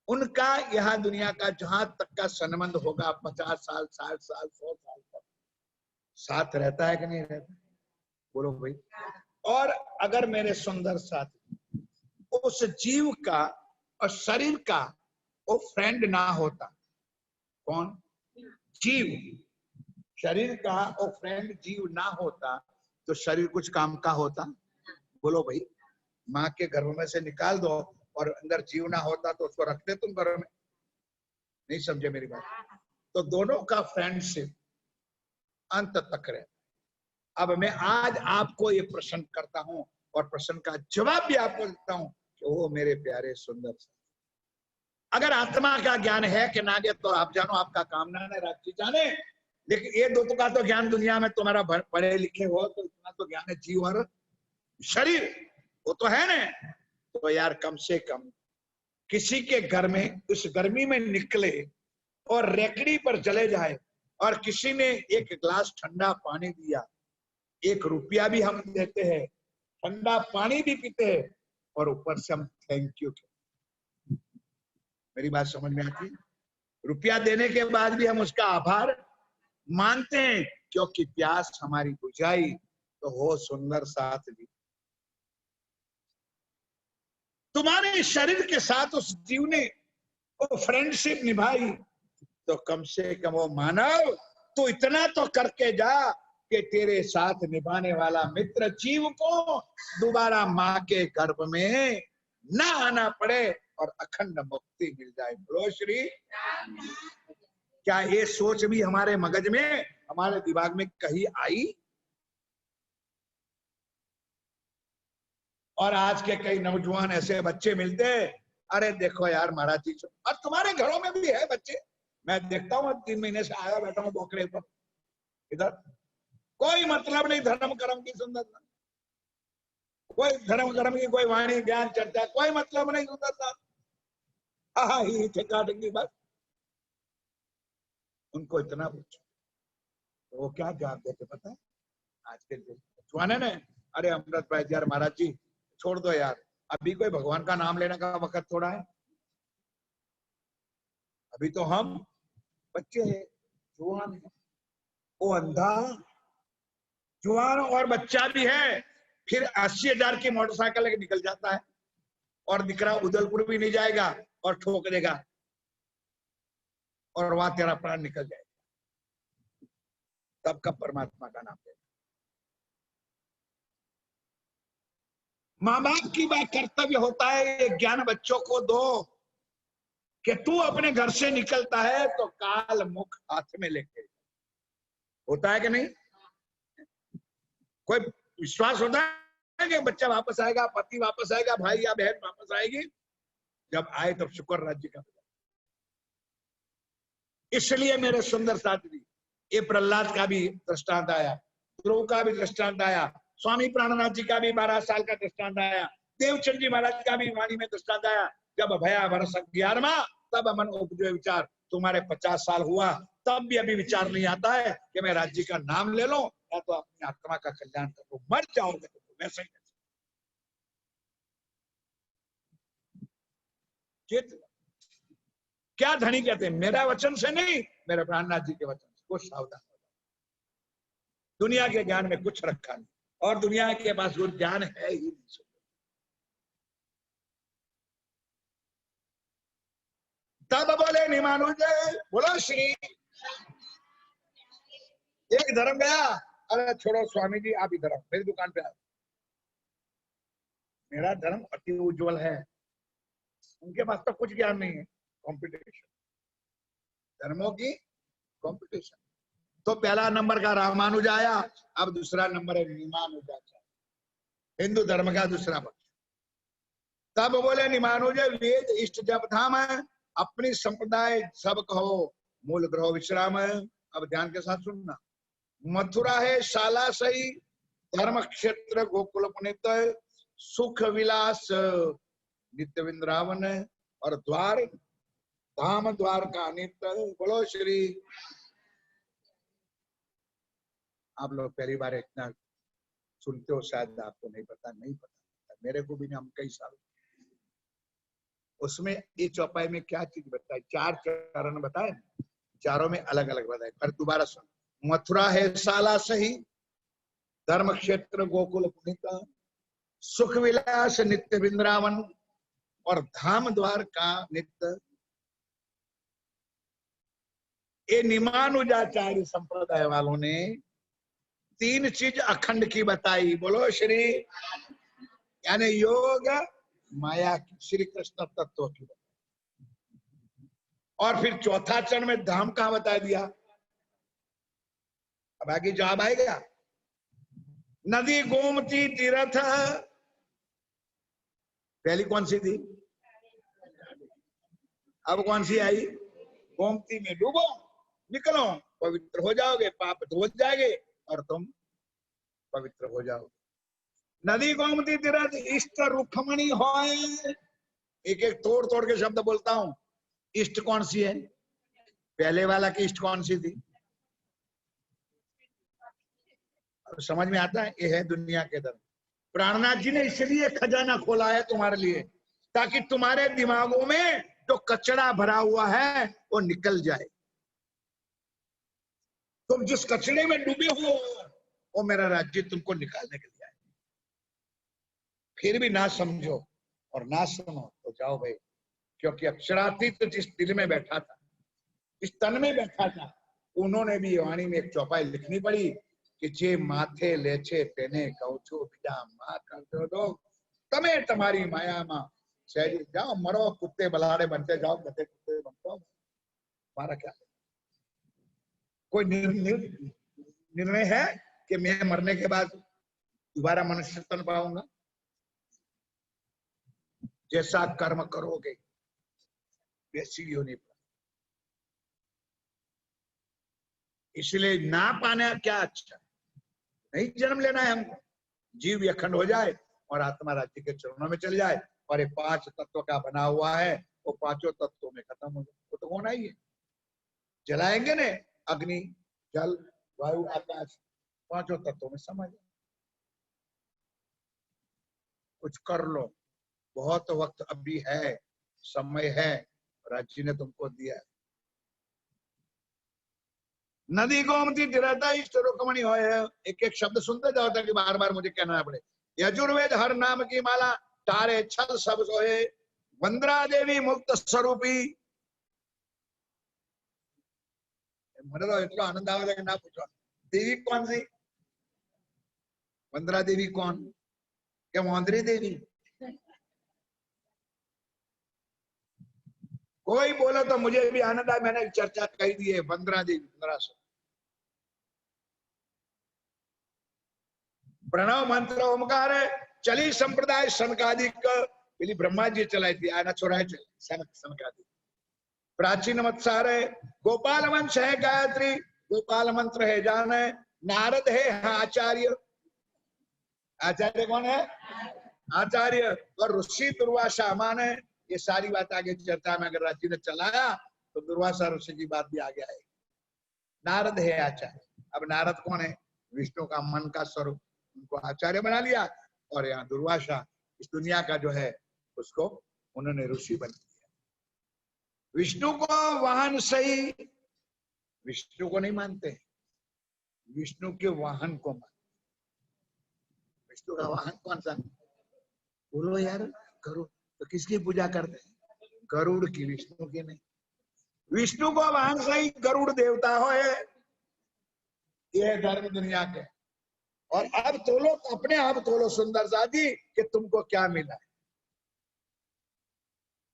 उनका यहाँ दुनिया का जहां तक का संबंध होगा, 50 साल, 60 साल, 100 साल तक साथ रहता है कि नहीं रहता? बोलो भाई। और अगर मेरे सुंदर साथी उस जीव का और शरीर का वो फ्रेंड ना होता, कौन? जीव। शरीर का वो फ्रेंड जीव ना होता तो शरीर कुछ काम का होता? बोलो भाई। माँ के गर्भ में से निकाल दो और अंदर जीव ना होता तो उसको रखते तुम गर्भ में? नहीं समझे मेरी बात? तो दोनों का फ्रेंडशिप अंत तक रहे। अब मैं आज आपको ये प्रश्न करता हूं, और प्रश्न का जवाब भी आपको देता हूं कि वो मेरे प्यारे सुंदर। अगर आत्मा का ज्ञान है कि ना तो आप जानो, आपका काम ना है, राजी जाने। लेकिन ये दो का तो ज्ञान दुनिया में तुम्हारा पढ़े लिखे हो तो इतना तो ज्ञान है, जीव और शरीर वो तो है ना। तो यार कम से कम किसी के घर में इस गर्मी में निकले और रेकड़ी पर चले जाए और किसी ने एक गिलास ठंडा पानी दिया, 1 रुपया भी हम देते हैं, ठंडा पानी भी पीते हैं और ऊपर से हम थैंक यू। मेरी बात समझ में आती है? रुपया देने के बाद भी हम उसका आभार मानते हैं क्योंकि प्यास हमारी बुझाई। तो हो सुंदर साथ भी तुम्हारे शरीर के साथ उस जीव ने वो फ्रेंडशिप निभाई, तो कम से कम वो मानव तो इतना तो करके जा कि तेरे साथ निभाने वाला मित्र जीव को दोबारा मां के गर्भ में ना आना पड़े और अखंड मुक्ति मिल जाए। बोलो श्री। क्या ये सोच भी हमारे मगज में, हमारे दिमाग में कहीं आई? और आज के कई नौजवान ऐसे बच्चे मिलते, अरे देखो यार महाराज जी, और तुम्हारे घरों में भी है बच्चे, मैं देखता हूँ 3 महीने से आया बैठा हूँ बोखड़े पर, इधर कोई मतलब नहीं धर्म कर्म की सुंदरता, कोई धर्म कर्म की कोई वाणी ज्ञान चर्चा, कोई मतलब नहीं सुंदरता। हाँ ही ठेकाटंगी बात। उनको इतना पूछो तो वो क्या जवाब देते पता है? आज के जवाने ने, अरे अमृत भाई यार महाराज जी छोड़ दो यार, अभी कोई भगवान का नाम लेने का वक्त थोड़ा है, अभी तो हम बच्चे हैं, जवान है। वो अंधा जवान और बच्चा भी है, फिर 80,000 की मोटरसाइकिल लेके निकल जाता है और दिखरा उदलपुर भी नहीं जाएगा और ठोक देगा और वहां तेरा प्राण निकल जाएगा। तब कब परमात्मा का नाम लेगा? माँ बाप की बात कर्तव्य होता है ये ज्ञान बच्चों को दो कि तू अपने घर से निकलता है तो काल मुख हाथ में लेके, होता है कि नहीं? कोई विश्वास होता है कि बच्चा वापस आएगा, पति वापस आएगा, भाई या बहन वापस आएगी? जब आए तब शुक्र राज्य का। इसलिए मेरे सुंदर साथी, ये प्रहलाद का भी दृष्टांत आया, ध्रुव का भी दृष्टांत आया, स्वामी प्राणनाथ जी का भी 12 साल का दृष्टांत आया, देवचंद जी महाराज का भी वाणी में दृष्टांत आया। जब भया वर्ष 11वां तब मन उपजो विचार, तुम्हारे 50 साल हुआ तब भी अभी विचार नहीं आता है कि मैं राज्य का नाम ले लूं या तो अपनी आत्मा का कल्याण करो। मर जाओगे तो वैसे ही। क्या धनी कहते हैं? मेरा वचन से नहीं, मेरे प्राणनाथ जी के वचन से। कुछ सावधान हो जाओ, दुनिया के ज्ञान में कुछ रखा नहीं और दुनिया के पास वो ज्ञान है ही नहीं। तब बोले निमानुजय, बोलो श्री। एक धर्म गया, अरे छोड़ो स्वामी जी आप इधर आओ, मेरी दुकान पे आओ, मेरा धर्म अति उज्जवल है। उनके पास तो कुछ ज्ञान नहीं है। कंपटीशन, धर्मों की कंपटीशन। तो पहला नंबर का रामानुज आया, अब दूसरा नंबर है निमानुजाचार्य, हिंदू धर्म का दूसरा पक्ष। तब बोले निमानुजय, वेद इष्ट जप धाम है, अपनी संप्रदाय सब कहो, मूल ग्रह विश्राम है। अब ध्यान के साथ सुनना। मथुरा है शाला सही, धर्म क्षेत्र गोकुल पुनित, सुख विलास नित्य वृंदावन, और द्वार धाम द्वार का नित्य। बोलो श्री। आप लोग पहली बार इतना सुनते हो, शायद आपको नहीं पता, नहीं पता, मेरे को भी हम कई साल। उसमें ये चौपाई में क्या चीज बताई? 4 चरण बताए, चारों में अलग अलग बताए। पर दोबारा सुन। मथुरा है शाला सही, धर्म क्षेत्र गोकुल पुनित, सुख विलास नित्य वृंदावन, और धाम द्वार का नित्य। ये निमानुजाचार्य संप्रदाय वालों ने 3 चीज अखंड की बताई। बोलो श्री। यानी योग, माया की, श्री कृष्ण तत्व की। और फिर चौथा चरण में धाम कहां बता दिया? अब आगे जवाब आएगा। नदी गोमती तीर्थ पहली कौन सी थी? अब कौन सी आई? गोमती में डूबो, निकलो, पवित्र हो जाओगे, पाप धो जाएंगे और तुम पवित्र हो जाओगे। नदी गोमती तीरथ इष्ट रुक्मणी होए। एक एक तोड़ तोड़ के शब्द बोलता हूं। इष्ट कौन सी है? पहले वाला की इष्ट कौन सी थी? अब समझ में आता है? ये है दुनिया के धर्म। प्राणनाथ जी ने इसलिए खजाना खोला है तुम्हारे लिए, ताकि तुम्हारे दिमागों में जो कचरा भरा हुआ है वो निकल जाए। तुम जिस कचरे में डूबे हो वो मेरा राज्य तुमको निकालने के लिए आए। फिर भी ना समझो और ना सुनो तो जाओ भाई, क्योंकि अक्षरातीत जिस दिल में बैठा था, इस तन में बैठा था, उन्होंने भी वाणी में एक चौपाई लिखनी पड़ी कि जे माथे लेछे तेने कहूं छू बीजा मां कर दो तमे तुम्हारी माया मां सहज जाओ, मरो कुत्ते बलाड़े बनते जाओ, गधे कुत्ते बनते हो, हमारा क्या? कोई निर्णय है कि मैं मरने के बाद दोबारा मनुष्य तन पाऊंगा? जैसा कर्म करोगे वैसी योनि पर। इसलिए ना पाने क्या अच्छा, नहीं जन्म लेना है हमको। जीव अखंड हो जाए और आत्मा राज्य के चरणों में चल जाए, और ये 5 तत्व का बना हुआ है वो पांचों तत्वों में खत्म हो जाए। वो तो होना ही है। जलाएंगे ने, अग्नि, जल, वायु, आकाश, पांचों तत्वों में समझ। कुछ कर लो, बहुत वक्त अभी है, समय है, राज्य ने तुमको दिया है। नदी गोमती तीरथ इष्ट रुक्मणी होए। एक एक शब्द सुनते जाओ ताकि बार बार मुझे कहना पड़े। यजुर्वेद हर नाम की माला, तारे छल सब सोए, वंद्रा देवी मुक्त स्वरूपी। મને તો એટલો આનંદ આવે છે કે ના પૂછો। देवी कौन सी? वंद्रा देवी कौन? क्या मौंदरी देवी? कोई बोला तो मुझे भी आनंद आया। मैंने चर्चा कही दी है वंद्रा देवी 1500। प्रणव मंत्र ओमकार चली संप्रदाय सनकादिक, पहली ब्रह्मा जी चलाई थी, आना छोड़ा है सनकादिक। प्राचीन मत्सार है, गोपाल वंश है गायत्री, गोपाल मंत्र है जान है, नारद है आचार्य। आचार्य कौन है? आचार्य। और ऋषि दुर्वासा मान है। ये सारी बात आगे चर्चा में अगर राज्य ने चलाया तो दुर्वासा ऋषि की बात भी आगे आएगी। नारद है आचार्य। अब नारद कौन है? विष्णु का मन का स्वरूप, उनको आचार्य बना लिया। और यहाँ दुर्वासा इस दुनिया का जो है उसको उन्होंने ऋषि बना दिया। विष्णु को वाहन सही, विष्णु को नहीं मानते, विष्णु के वाहन को मानते। विष्णु का वाहन कौन सा? बोलो यार, गरुड़। तो किसकी पूजा करते हैं? गरुड़ की, विष्णु की नहीं। विष्णु को वाहन सही गरुड़ देवता हो, ये धर्म दुनिया के। और अब तोलो, अपने आप तोलो सुंदर साथी कि तुमको क्या मिला है।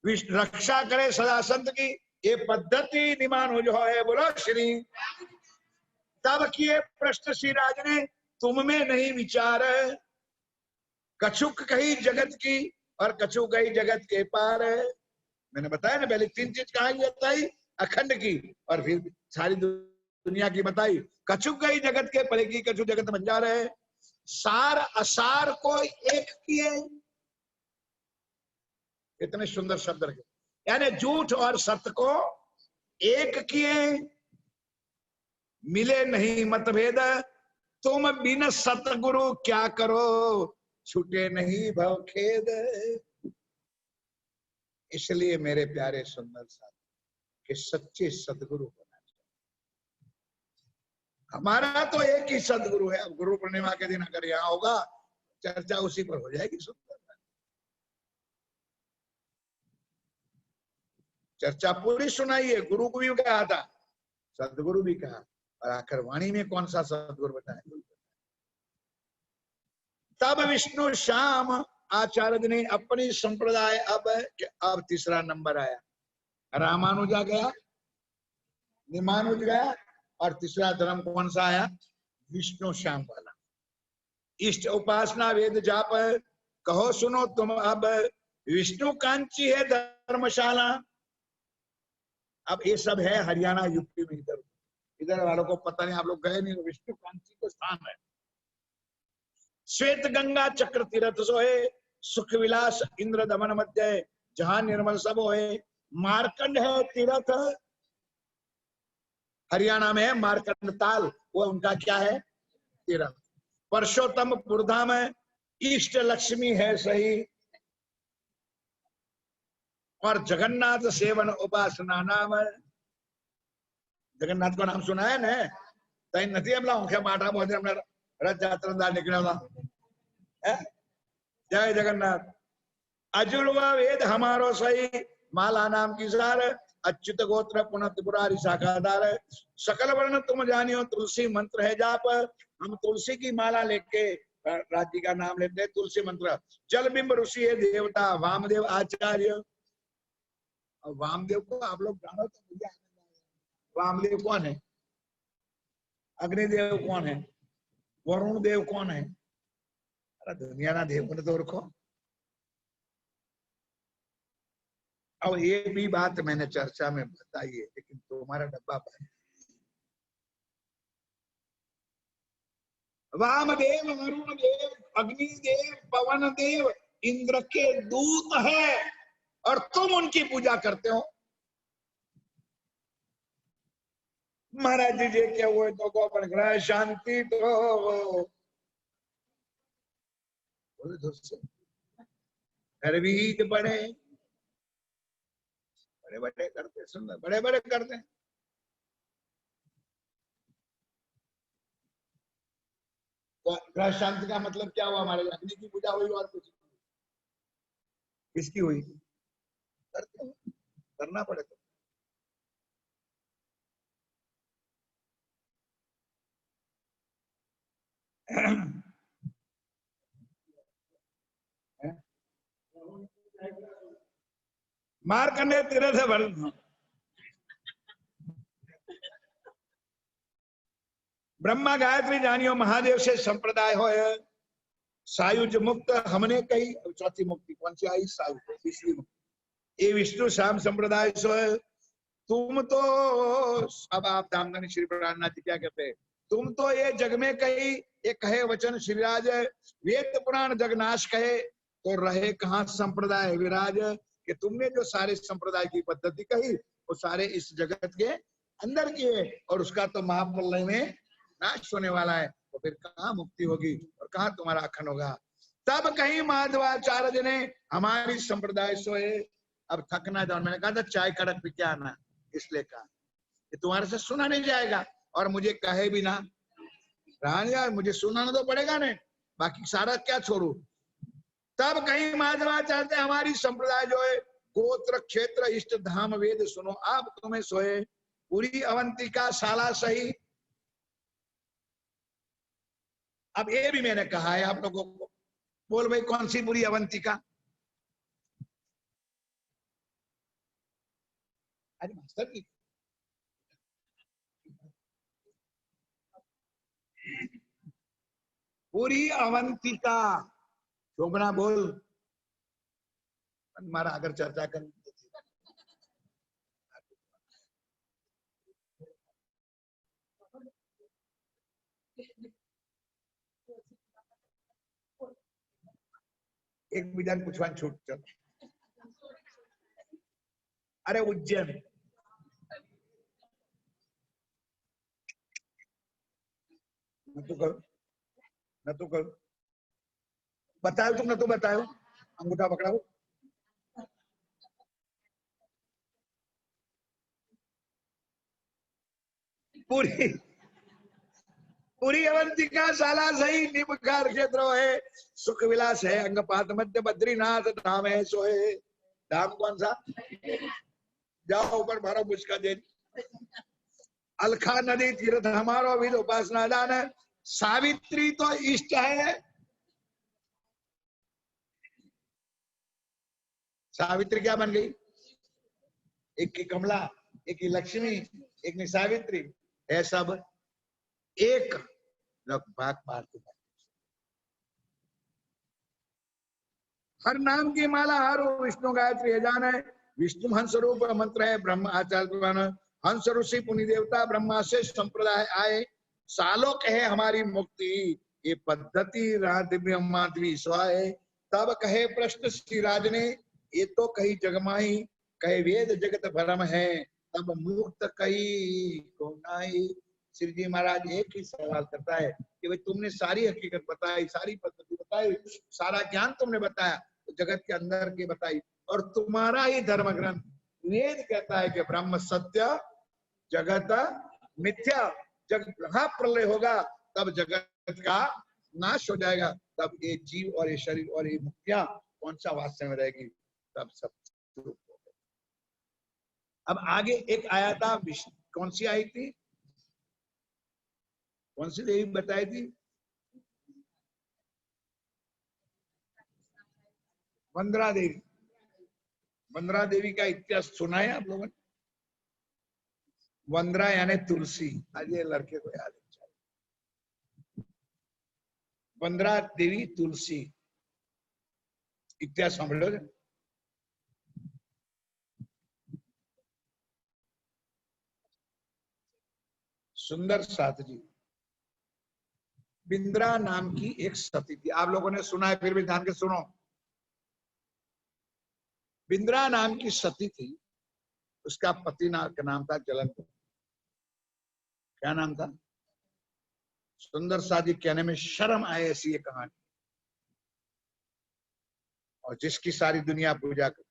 विष्णु रक्षा करे सदा संत की, ये पद्धति निमान हो जो है। बोलो श्री। तब किए प्रश्न श्री राज ने, तुम में नहीं विचार, कछुक कही जगत की और कछु कही जगत के पार। मैंने बताया ना पहले 3 चीज कहा बताई, अखंड की और फिर सारी दुनिया की बताई। कछुक गई जगत के परे की, कछु जगत बन जा रहे। सार असार को एक किए, इतने सुंदर शब्द रखे। यानी झूठ और सत्य को एक किए, मिले नहीं मतभेद, तुम बिन सतगुरु क्या करो, छूटे नहीं भव खेद। इसलिए मेरे प्यारे सुंदर साथी कि सच्चे सदगुरु होना चाहिए। हमारा तो एक ही सदगुरु है। अब गुरु पूर्णिमा के दिन अगर यहाँ होगा चर्चा उसी पर हो जाएगी। सुंदर चर्चा पूरी सुनाइए। गुरु को भी कहा था, सदगुरु भी कहा, और आखिर वाणी में कौन सा सदगुरु बताया? तब विष्णु श्याम आचार्य ने अपनी संप्रदाय, अब तीसरा नंबर आया। रामानुजा गया, निमानुज गया, और तीसरा धर्म कौन सा आया? विष्णु श्याम वाला। इष्ट उपासना वेद जाप, कहो सुनो तुम अब विष्णु कांची है धर्मशाला। अब ये सब है हरियाणा यूपी में, इधर इधर वालों को पता नहीं, आप लोग गए नहीं। विष्णु कांची को स्थान है। श्वेत गंगा चक्र तीर्थ सोहे, सुख विलास इंद्र दमन मध्य, जहां निर्मल सब होए। मारकंड है तीर्थ, हरियाणा में है मारकंड ताल, वो उनका क्या है तीर्थ। परशोत्तम पुरधाम है, इष्ट लक्ष्मी है सही। और जगन्नाथ सेवन उपासना नाम है। जगन्नाथ को नाम सुना है ने? तई नहीं हमला ओंखे माटा बोलते हमने रथ यात्रा निकला। जय जगन्नाथ। अजुर्वा वेद हमारो सही, माला नाम की सार। अच्युत गोत्र पुनः त्रिपुरारी शाखाधार। सकल वर्ण तुम जानियो, तुलसी मंत्र है जाप। हम तुलसी की माला लेके राज्य का नाम लेते हैं, तुलसी मंत्र। जल बिंब ऋषि है देवता, वामदेव आचार्य। और वामदेव को आप लोग जानो तो मुझे आनंद आएगा। वामदेव कौन है? अग्निदेव कौन है? वरुण देव कौन है? अरे दुनिया ना देव ने तो रखो। अब ये भी बात मैंने चर्चा में बताई है, लेकिन तुम्हारा डब्बा बंद। वामदेव, वरुण देव, अग्निदेव, पवन देव इंद्र के दूत है, और तुम उनकी पूजा करते हो। महाराज जी क्या हुए तो गोपन ग्रह शांति तो गर्वीत बड़े बड़े बड़े करते, सुंदर बड़े बड़े करते हैं। ग्रह शांति का मतलब क्या हुआ? हमारे अग्नि की पूजा हुई और कुछ किसकी हुई? करते हो, करना पड़ेगा। मार्कंडेय तीर्थ वर्णन। ब्रह्मा गायत्री जानियो, महादेव से संप्रदाय हो। सायुज मुक्त हमने कही। चौथी मुक्ति कौन सी आई? सायुज, तीसरी मुक्ति। ये विष्णु श्याम संप्रदाय सो है। तुम तो अब आप दामदनी श्री प्राणनाथ जी क्या कहते हैं? तुम तो ये जग में कही, ये कहे वचन श्रीराज। वेद पुराण जगनाश कहे, तो रहे कहाँ संप्रदाय विराज। कि तुमने जो सारे संप्रदाय की पद्धति कही, वो सारे इस जगत के अंदर की है, और उसका तो महाप्रलय में नाश होने वाला है। तो फिर कहाँ मुक्ति होगी और कहाँ तुम्हारा अखंड होगा? तब कहीं माधवाचार्य ने हमारी संप्रदाय सोए। अब थकना जाओ, मैंने कहा था चाय कड़क पी के आना, इसलिए कहा कि तुम्हारे से सुना नहीं जाएगा, और मुझे कहे भी ना यार, मुझे सुनाना तो पड़ेगा नहीं, बाकी सारा क्या छोड़ू। तब कहीं माधवाचार्य हमारी संप्रदाय जो है, गोत्र क्षेत्र इष्ट धाम वेद सुनो आप तुम्हें सोए। पूरी अवंतिका शाला सही। अब ये भी मैंने कहा है आप लोगों को, बोल भाई कौन सी पूरी अवंतिका? अरे मास्टर जी, पूरी अवंतिका शोभना बोल। हमारा अगर चर्चा कर एक विधान पूछवान छूट चल। अरे उज्जैन न तो करो, न तो करो, बताओ तुम, न तो बताओ, अंगूठा पकड़ाओ। पूरी पूरी अवंतिका शाला सही। निबकार क्षेत्र है, सुख विलास है, अंगपात मध्य बद्रीनाथ धाम है सोए। धाम कौन सा? जाओ ऊपर भरो मुझका दे। अलखा नदी तीर्थ हमारो विद उपासना दान। सावित्री तो इष्ट है। सावित्री क्या बन गई? एक की कमला, एक की लक्ष्मी, एक की सावित्री है, सब एक भाग मारते। हर नाम की माला हारो विष्णु गायत्री यजान है। विष्णु हंस रूप मंत्र है। ब्रह्म आचार्य हंस ऋषि पुनि देवता ब्रह्मा से संप्रदाय आए। सालों कहे हमारी मुक्ति ये पद्धति दिव्य स्वाय। तब कहे प्रश्न श्री राज ने ये तो कही जगमाही कहे वेद जगत भरम है तब मुक्त कही को नाई। श्री जी महाराज एक ही सवाल करता है कि भाई तुमने सारी हकीकत बताई, सारी पद्धति बताई, सारा ज्ञान तुमने बताया, तो जगत के अंदर की बताई, और तुम्हारा ही धर्म ग्रंथ वेद कहता है कि ब्रह्म सत्य जगत मिथ्या। जब महाप्रलय होगा तब जगत का नाश हो जाएगा, तब ये जीव और ये शरीर और ये मुक्तियां कौन सा वास्तव में रहेगी, तब सब शुरू हो गया। अब आगे एक आया था, कौन सी आई थी, कौन सी देवी बताई थी? वंदना देवी। वंदना देवी का इतिहास सुना है आप लोगों ने? वंदना यानी तुलसी। आज ये लड़के को याद है। वंदना देवी तुलसी इतिहास सांभळ्यो छे? सुंदर साथ जी बिंद्रा नाम की एक सती थी। आप लोगों ने सुना है, फिर भी ध्यान के सुनो। बिंद्रा नाम की सती थी, उसका पति का नाम था जलंधर। क्या नाम था? सुंदर साथी कहने में शर्म आए ऐसी ये कहानी, और जिसकी सारी दुनिया पूजा कर।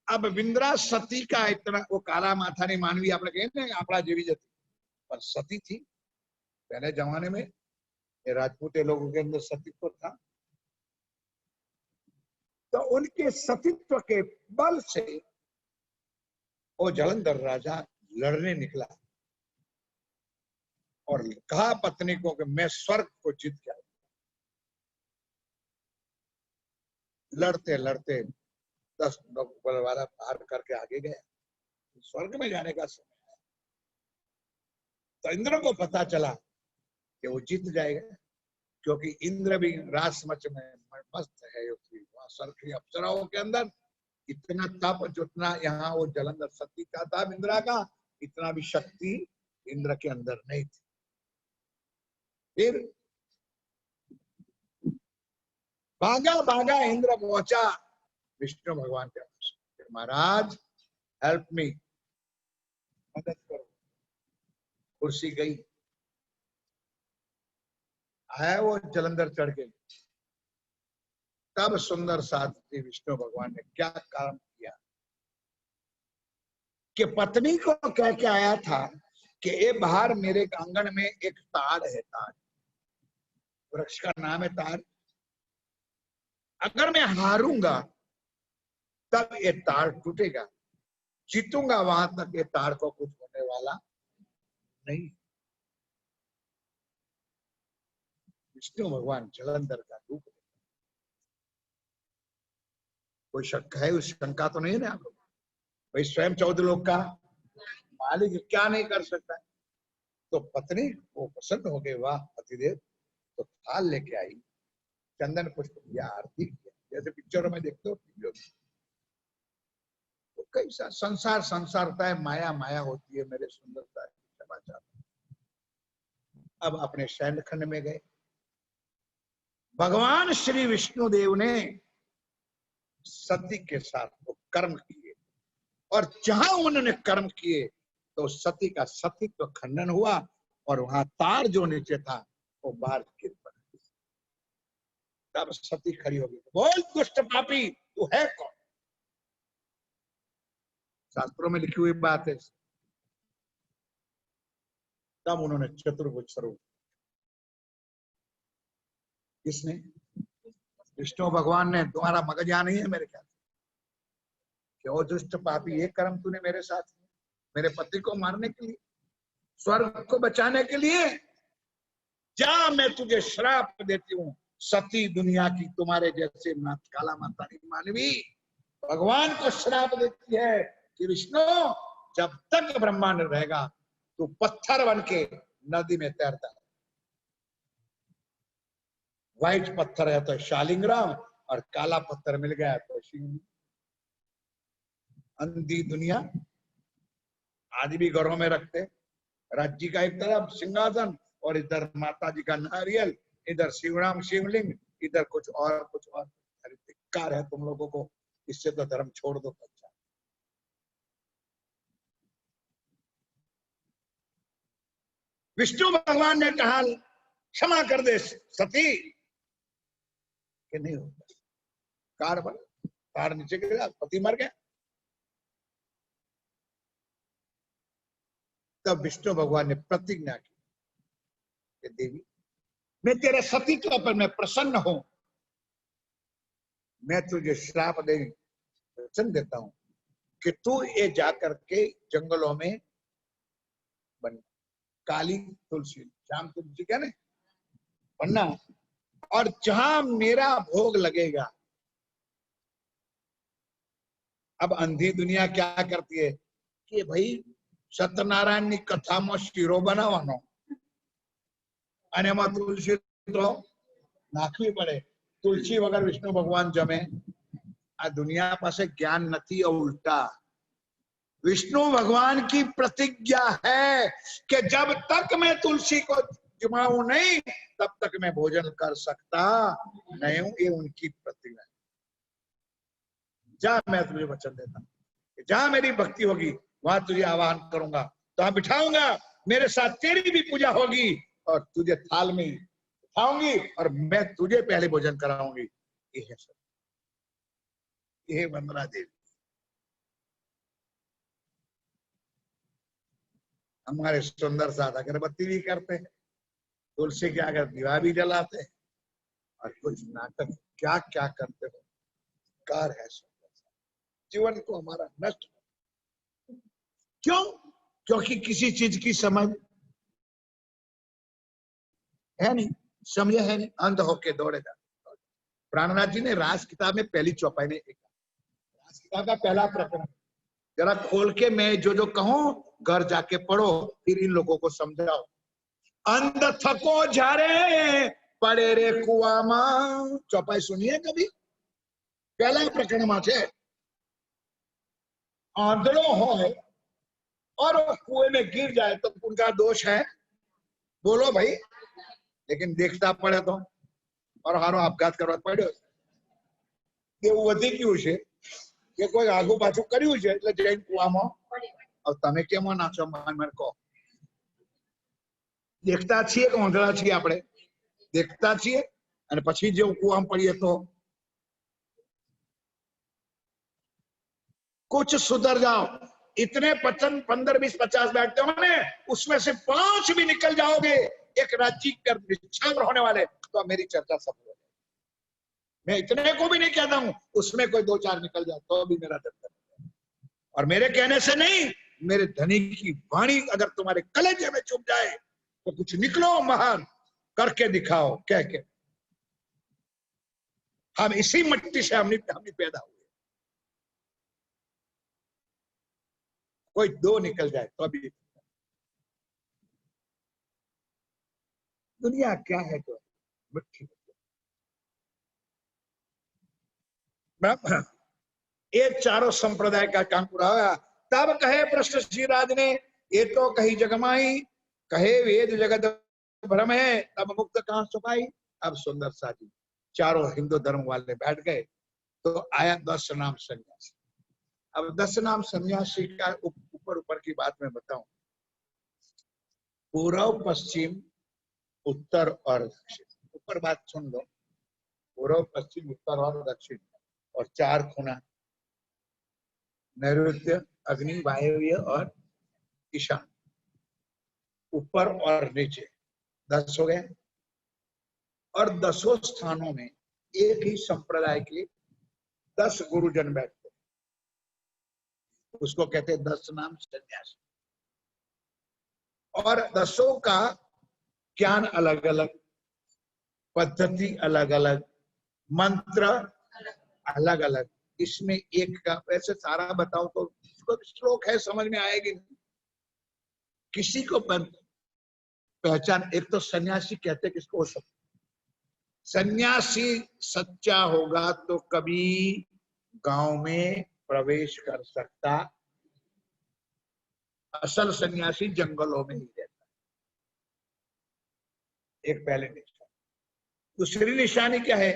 अब बिंद्रा सती का इतना वो काला माथा नहीं मानवी આપણે કહીએ ને આપણા જેવી જ હતી, पर सती थी। पहले जमाने में ये राजपूते लोगों के अंदर सतीत्व था, तो उनके सतीत्व के बल से वो जलंधर राजा लड़ने निकला और कहा पत्नी को कि मैं स्वर्ग को जीत गया। लड़ते लड़ते 10 बलवाला पार करके आगे गया, स्वर्ग में जाने का समय है। तो इंद्र को पता चला कि वो जीत जाएगा, क्योंकि इंद्र भी रासमच में मस्त है। वहां स्वर्ग की अप्सराओं के अंदर इतना तप जितना यहाँ वो जलंधर सती का था, इंद्रा का, इतना भी शक्ति इंद्र के अंदर नहीं थी। फिर भागा भागा इंद्र पहुंचा विष्णु भगवान के पास, महाराज हेल्प मी, मदद करो। कुर्सी गई, आया वो जलंधर चढ़ के। तब सुंदर साथी विष्णु भगवान ने क्या काम किया कि पत्नी को कह के आया था कि ये बाहर मेरे आंगन में एक ताड़ है, ताड़ वृक्ष का नाम है ताड़। अगर मैं हारूंगा तब ये ताड़ टूटेगा, जीतूंगा वहां तक ये ताड़ को कुछ होने वाला नहीं। विष्णु भगवान जलंधर का रूप, कोई शक है? उस शंका तो नहीं है ना आप लोग? भाई स्वयं 14 लोग का मालिक क्या नहीं कर सकता है? तो पत्नी वो प्रसन्न हो गए, वाह पतिदेव। तो थाल लेके आई, चंदन पुष्प किया, आरती किया, जैसे पिक्चरों में देखते हो। तो कैसा संसार संसारता है, माया माया होती है। मेरे सुंदरता क्षमा चाहता हूं। अब अपने शयन खंड में गए। भगवान श्री विष्णु देव ने सती के साथ वो कर्म किए, और जहां उन्होंने कर्म किए तो सती का सतीत्व खंडन हुआ, और वहां तार जो नीचे था वो बाहर गिर पड़ा। तब सती खड़ी हो गई, बोल दुष्ट पापी तू है कौन? शास्त्रों में लिखी हुई बात है। तब उन्होंने चतुर्भुज स्वरूप, किसने? विष्णु भगवान ने। तुम्हारा मगज यहाँ नहीं है मेरे ख्याल, क्यों दुष्ट पापी ये कर्म तूने मेरे साथ किया, मेरे पति को मारने के लिए, स्वर्ग को बचाने के लिए? जा, मैं तुझे श्राप देती हूँ, सती दुनिया की तुम्हारे जैसे काला माता नहीं मानवी भगवान को श्राप देती है कि विष्णु जब तक ब्रह्मांड रहेगा तो पत्थर बन के नदी में तैरता है। व्हाइट पत्थर है तो शालिग्राम, और काला पत्थर मिल गया तो शिवलिंग। अंधी दुनिया आज भी घरों में रखते, राज जी का एक तरफ सिंहासन और इधर माता जी का नारियल, इधर शिवराम शिवलिंग, इधर कुछ और कुछ और। अरे धिक्कार है तुम लोगों को, इससे तो धर्म छोड़ दो। अच्छा, विष्णु भगवान ने कहा क्षमा कर दे सती, कि नहीं होगा। कार बन, कार नीचे गिरा, पति मर गया। तब विष्णु भगवान ने प्रतिज्ञा की कि देवी, मैं तेरे सतीत्व पर मैं प्रसन्न हूं, मैं तुझे श्राप दे वचन देता हूं कि तू ये जाकर के जंगलों में बन, काली तुलसी, श्याम तुलसी क्या नहीं बनना, और जहां मेरा भोग लगेगा। अब अंधी दुनिया क्या करती है कि भाई सत्यनारायण ની કથામાં શીરો બનાવવાનો અને એમાં તુલસી તો નાખવી પડે, તુલસી વગર વિષ્ણુ ભગવાન જમે। આ दुनिया પાસે ज्ञान નથી और उल्टा। विष्णु भगवान की प्रतिज्ञा है कि जब तक मैं तुलसी को जमाऊं नहीं तब तक मैं भोजन कर सकता नहीं हूं, ये उनकी प्रतिज्ञा है। जा मैं तुझे वचन देता हूं, जहां मेरी भक्ति होगी वहां तुझे आह्वान करूंगा, तो बिठाऊंगा, मेरे साथ तेरी भी पूजा होगी और तुझे थाल में उठाऊंगी और मैं तुझे पहले भोजन कराऊंगी। ये है सब, ये वंदना देवी। हमारे सुंदर साथ अगरबत्ती भी करते हैं, तुलसी के आगे दीवा भी जलाते हैं, और कुछ नाटक क्या क्या करते हो। कार है सुंदर सा, जीवन को हमारा नष्ट। क्यों? क्योंकि किसी चीज की समझ है नहीं, समझे है नहीं, अंध होके दौड़े जाते। प्राणनाथ जी ने रास किताब में पहली चौपाई में एक, रास किताब का पहला प्रकरण जरा खोल के मैं जो जो कहूं घर जाके पढ़ो, फिर इन लोगों को समझाओ। अंध थको झारे पड़े रे कुआमा, चौपाई सुनिए कभी? पहला प्रकरण में छे, आंधळो होय और कुएं में गिर जाए तो उनका दोष है? बोलो भाई। लेकिन देखता पड़े तो, और हारो अपघात करवा पड़्यो, એવું વધી ગયું છે કે કોઈ આગુ પાછું કર્યું છે એટલે જઈને કુવામાં। હવે તમે કેમ નાચો મને કહો? देखता છીએ કે ઓંધળા છીએ આપણે? देखता છીએ અને પછી જો કુવામાં પડીએ તો कुछ सुधर जाओ। इतने 15, 20, 50 बैठते हो ने, उसमें से 5 भी निकल जाओगे एक राज्य पर निछावर होने वाले, तो मेरी चर्चा सफल हो। मैं इतने को भी नहीं कहता हूं, उसमें कोई 2-4 निकल जाए तो भी मेरा दर्द है। और मेरे कहने से नहीं, मेरे धनी की वाणी अगर तुम्हारे कलेजे में चुभ जाए तो कुछ निकलो महान करके दिखाओ। कह के हम इसी मिट्टी से हम पैदा हुए, कोई 2 निकल जाए तो अभी। दुनिया क्या है तो मिट्टी। ये चारों संप्रदाय का काम पूरा हुआ। तब कहे प्रश्न श्री राज ने, ये तो कही जगमाई, कहे वेद जगत भ्रम है, तब मुक्त कहां सुखाई। अब सुंदर सा जी चारों हिंदू धर्म वाले बैठ गए, तो आया 10 नाम सन्यासी। अब 10 नाम सन्यासी का ऊपर ऊपर की बात मैं बताऊं। पूर्व, पश्चिम, उत्तर और दक्षिण। ऊपर बात सुन लो, पूर्व, पश्चिम, उत्तर और दक्षिण, और 4 खुना, नैऋत्य, अग्नि, वायव्य और ईशान। ऊपर और नीचे 10 हो गए। और 10 स्थानों में एक ही संप्रदाय के 10 गुरुजन बैठते, उसको कहते हैं 10 नाम सन्यासी। और 10 का ज्ञान अलग अलग, पद्धति अलग अलग, मंत्र अलग अलग। इसमें एक का वैसे सारा बताओ तो श्लोक है, समझ में आएगी नहीं किसी को। पहचान, एक तो सन्यासी कहते किसको, सब सन्यासी सच्चा होगा तो कभी गांव में प्रवेश कर सकता, असल सन्यासी जंगलों में ही रहता। एक पहले निशानी। दूसरी निशानी क्या है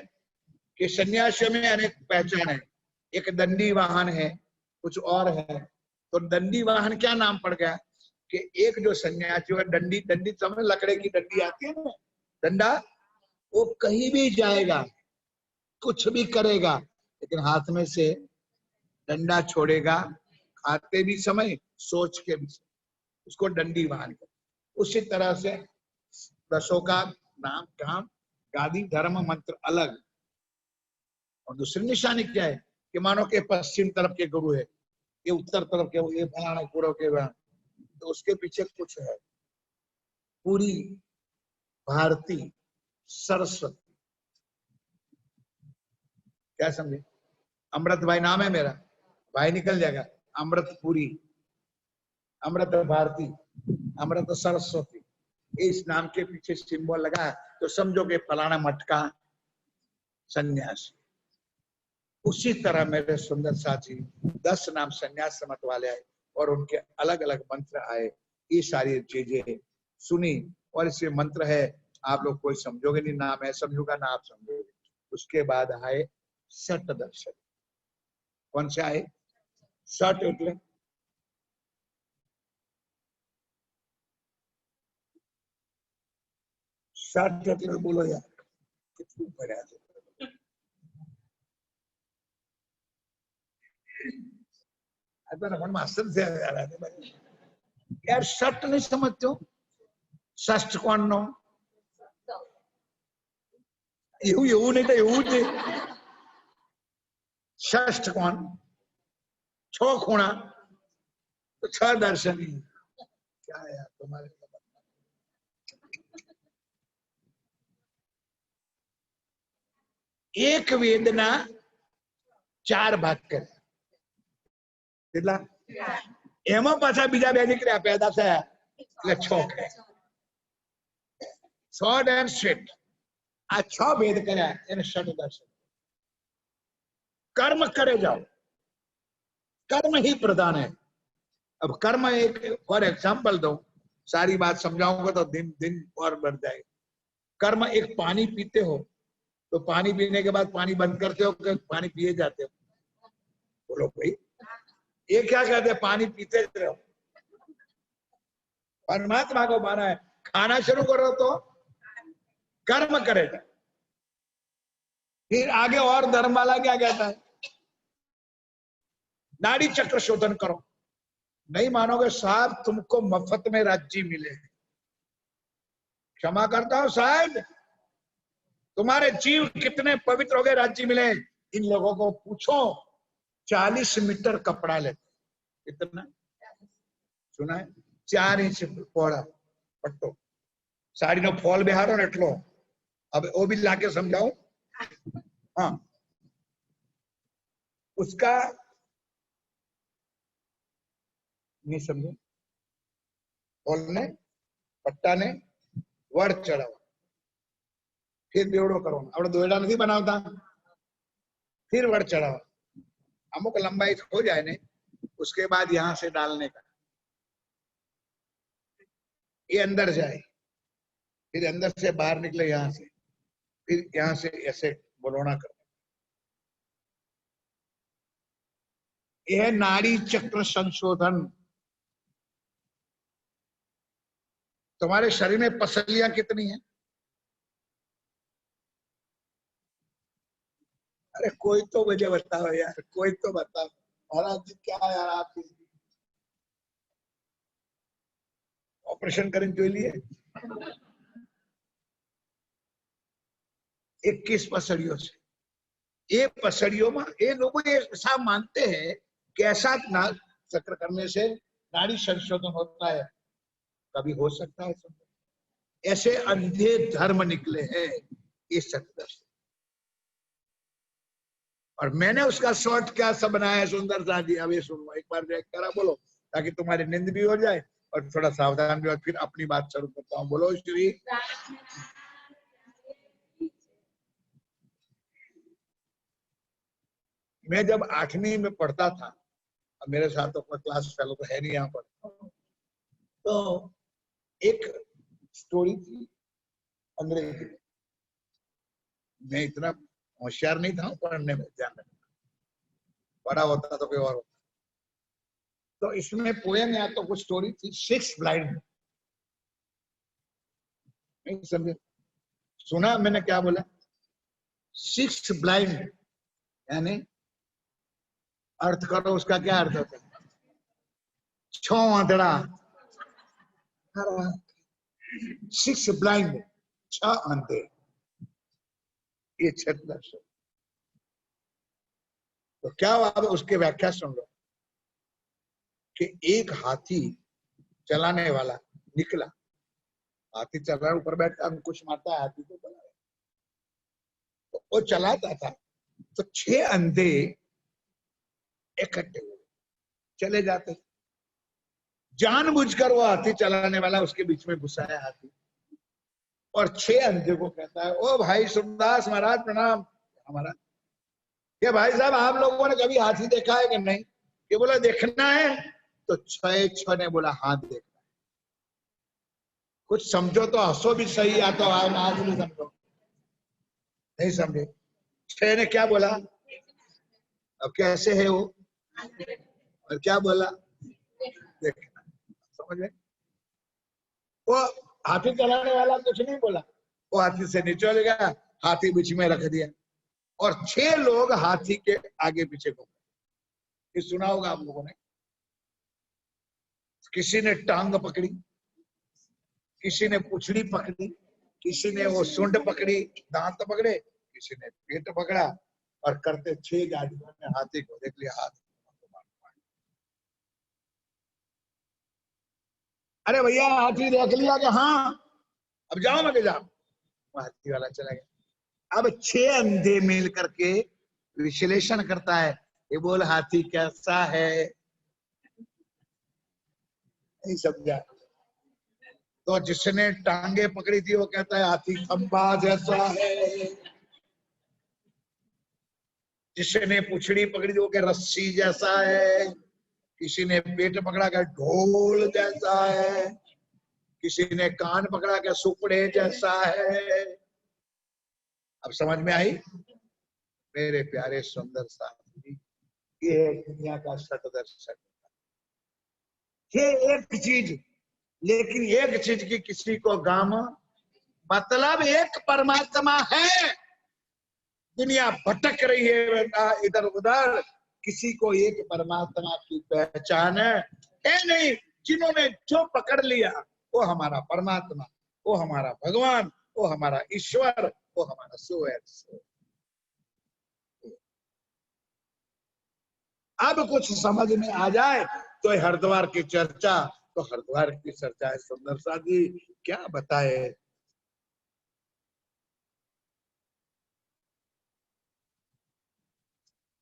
कि सन्यासियों में अनेक पहचान है। एक दंडी वाहन है, कुछ और है। तो दंडी वाहन क्या नाम पड़ गया कि एक जो सन्यासी है, डंडी, डंडी समझ, लकड़े की डंडी आती है ना, डंडा, वो कहीं भी जाएगा, कुछ भी करेगा, लेकिन हाथ में से डंडा छोड़ेगा, खाते भी समय, सोच के भी समय, उसको डंडी वाहन कर। उसी तरह से दसों का नाम, काम, गादी, धर्म, मंत्र अलग। और दूसरी निशानी क्या है कि मानो के पश्चिम तरफ के गुरु है, ये उत्तर तरफ के, ये फलाना पूर्व के, तो उसके पीछे कुछ है। पूरी भारती सरस्वती, क्या समझे? अमृत भाई नाम है मेरा, भाई निकल जाएगा। अमृत पूरी, अमृत भारती, अमृत सरस्वती, इस नाम के पीछे सिंबल लगा है, तो समझो कि फलाना मठ का सन्यासी। उसी तरह मेरे सुंदर साथी 10 नाम सन्यास मत वाले आए और उनके अलग अलग मंत्र आए। ये सारी चीजें सुनी और इसमें मंत्र है, आप लोग कोई समझोगे नहीं, ना मैं समझूंगा ना आप समझोगे। उसके बाद आए सट दर्शन। कौन से आए? सट એટલે सट એટલે बोलो यार, कितनी बढ़िया है। यार सट नहीं समझते हो? षष्ठ कौन नो? એવું એવું નહીં તો એવું જ षष्ठ कौन? 6 खूणा तो 6 दर्शन ही। क्या है यार तुम्हारे? एक वेदना 4 भाग करे, કેટલા? એમાં પાછા બીજા બે નીકળ્યા, પેદા થયા એટલે 6 કરે। शॉर्ट एंड स्वीट आ 6 भेद કર્યા એને षट दर्शन। कर्म करे जाओ, कर्म ही प्रधान है। अब कर्म एक फॉर एग्जाम्पल दो, सारी बात समझाऊंगा तो दिन दिन और बढ़ जाएगा। कर्म एक पानी पीते हो तो पानी पीने के बाद पानी बंद करते हो कि पानी पिए जाते हो? बोलो भाई, ये क्या कहते हैं? पानी पीते रहो। परमात्मा को माना है, खाना शुरू करो तो कर्म करेगा। फिर आगे और धर्म वाला क्या कहता है? नाड़ी चक्र शोधन करो। नहीं मानोगे साहब, तुमको मफत में राज्य मिले। क्षमा करता हूं साहब, तुम्हारे जीव कितने पवित्र हो गए, राज्य मिले। इन लोगों को पूछो, 40 मीटर कपड़ा लेते। कितना सुना है? 4 इंच पौड़ा पट्टो, साड़ी नो फॉल बिहारो ने एटलो। अब वो भी लाके समझाऊं? हाँ, उसका नहीं समझे? फॉल ने, पट्टा ने वड़ चढ़ावा, फिर बेवड़ो करो। अपने दोयडा नहीं बनावता, फिर वड़ चढ़ावा, अमुक लंबाई हो जाए ने, उसके बाद यहां से डालने का, ये अंदर जाए, फिर अंदर से बाहर निकले यहां से, फिर यहां से ऐसे बलौना कर। यह नाड़ी चक्र संशोधन। तुम्हारे शरीर में पसलियां कितनी हैं? अरे कोई तो मुझे बताओ यार, कोई तो बताओ। महाराज जी क्या यार, आप ऑपरेशन करें जो लिए 21 पसड़ियों से। ये पसड़ियों में ये लोग ऐसा मानते हैं कि ऐसा चक्र करने से नाड़ी संशोधन होता है। कभी हो सकता है? ऐसे अंधे धर्म निकले हैं इस चक्र से। और मैंने उसका शॉर्ट क्या सब बनाया है, सुंदर सा जी। अब ये सुनो, एक बार देख कर बोलो, ताकि तुम्हारी नींद भी हो जाए और थोड़ा सावधान भी हो। फिर अपनी बात शुरू करता हूँ। बोलो श्री। मैं जब 8वीं में पढ़ता था, अब मेरे साथ तो कोई क्लास फेलो तो है नहीं यहाँ पर, तो एक स्टोरी थी अंग्रेजी में। मैं इतना होशियार नहीं था पढ़ने में, ध्यान रखना, बड़ा होता तो कोई और होता। तो इसमें पोएम या तो कुछ स्टोरी थी, 6 ब्लाइंड। नहीं समझे? सुना मैंने क्या बोला? 6 ब्लाइंड, यानी अर्थ करो उसका क्या अर्थ होता है? 6 अंधड़ा, 6 ब्लाइंड, 6 अंधे, ये 6 दर्शन। तो क्या अब उसके व्याख्या सुन लो कि एक हाथी चलाने वाला निकला, हाथी चल रहा है, ऊपर बैठ कर कुछ मारता है, हाथी को चला रहा है। तो वो चलाता था, तो 6 अंधे इकट्ठे हुए, चले जाते, जानबूझकर वो हाथी चलाने वाला उसके बीच में घुसाया हाथी, और 6 अंधे को कहता है, ओ भाई सुरदास महाराज प्रणाम। हमारा ये भाई साहब, आप लोगों ने कभी हाथी देखा है कि नहीं? ये बोला देखना है। तो 6 ने बोला हाँ देखना है। कुछ समझो तो हंसो भी सही, या तो आज भी समझो, नहीं समझे? 6 ने क्या बोला? अब कैसे है वो, और क्या बोला? देखना। समझ में? वो हाथी चलाने वाला कुछ नहीं बोला, वो हाथी से नीचे चल गया, हाथी बीच में रख दिया, और 6 लोग हाथी के आगे पीछे घूम। ये सुना होगा आप लोगों ने। किसी ने टांग पकड़ी, किसी ने पूछड़ी पकड़ी, किसी ने वो सूंड पकड़ी, दांत पकड़े, किसी ने पेट पकड़ा, और करते 6 आदमियों ने हाथी को देख लिया, हाथ। अरे भैया हाथी देख लिया कि हाँ, अब जाओ मत जाओ, हाथी वाला चला गया। अब 6 अंधे मिल करके विश्लेषण करता है, ये बोल हाथी कैसा है, नहीं समझा? तो जिसने टांगे पकड़ी थी वो कहता है हाथी खंबा जैसा है, जिसने पूछड़ी पकड़ी थी वो कह रस्सी जैसा है, किसी ने पेट पकड़ा कर ढोल जैसा है, किसी ने कान पकड़ा कर सुपड़े जैसा है। अब समझ में आई मेरे प्यारे सुंदर साथी? ये दुनिया का सत दर्शन, ये एक चीज, लेकिन एक चीज की किसी को गम, मतलब एक परमात्मा है, दुनिया भटक रही है इधर उधर, किसी को एक परमात्मा की पहचान है नहीं। जिन्होंने जो पकड़ लिया वो हमारा परमात्मा, वो हमारा भगवान, वो हमारा ईश्वर, वो हमारा सो है। अब कुछ समझ में आ जाए तो हरिद्वार की चर्चा, तो हरिद्वार की चर्चा है सुंदर साथी, क्या बताए।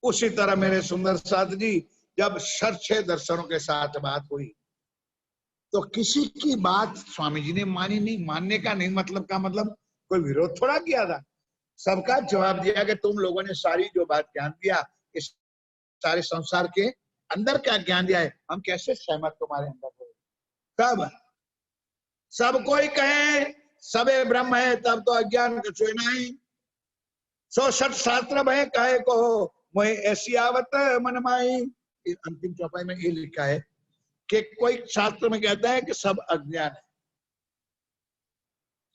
उसी तरह मेरे सुंदर साथ जी, जब 6 दर्शनों के साथ बात हुई, तो किसी की बात स्वामी जी ने मानी नहीं। मानने का नहीं मतलब का मतलब कोई विरोध थोड़ा किया था, सबका जवाब दिया कि तुम लोगों ने सारी जो बात ज्ञान दिया, इस सारे संसार के अंदर क्या ज्ञान दिया है, हम कैसे सहमत तुम्हारे अंदर हो। तब सब कोई कहे सबे ब्रह्म है, तब तो अज्ञान कछु नहीं। 160 शास्त्र भय कहे को मोहे ऐसी आवत मन माई। अंतिम चौपाई में ये लिखा है कि कोई शास्त्र में कहता है कि सब अज्ञान है,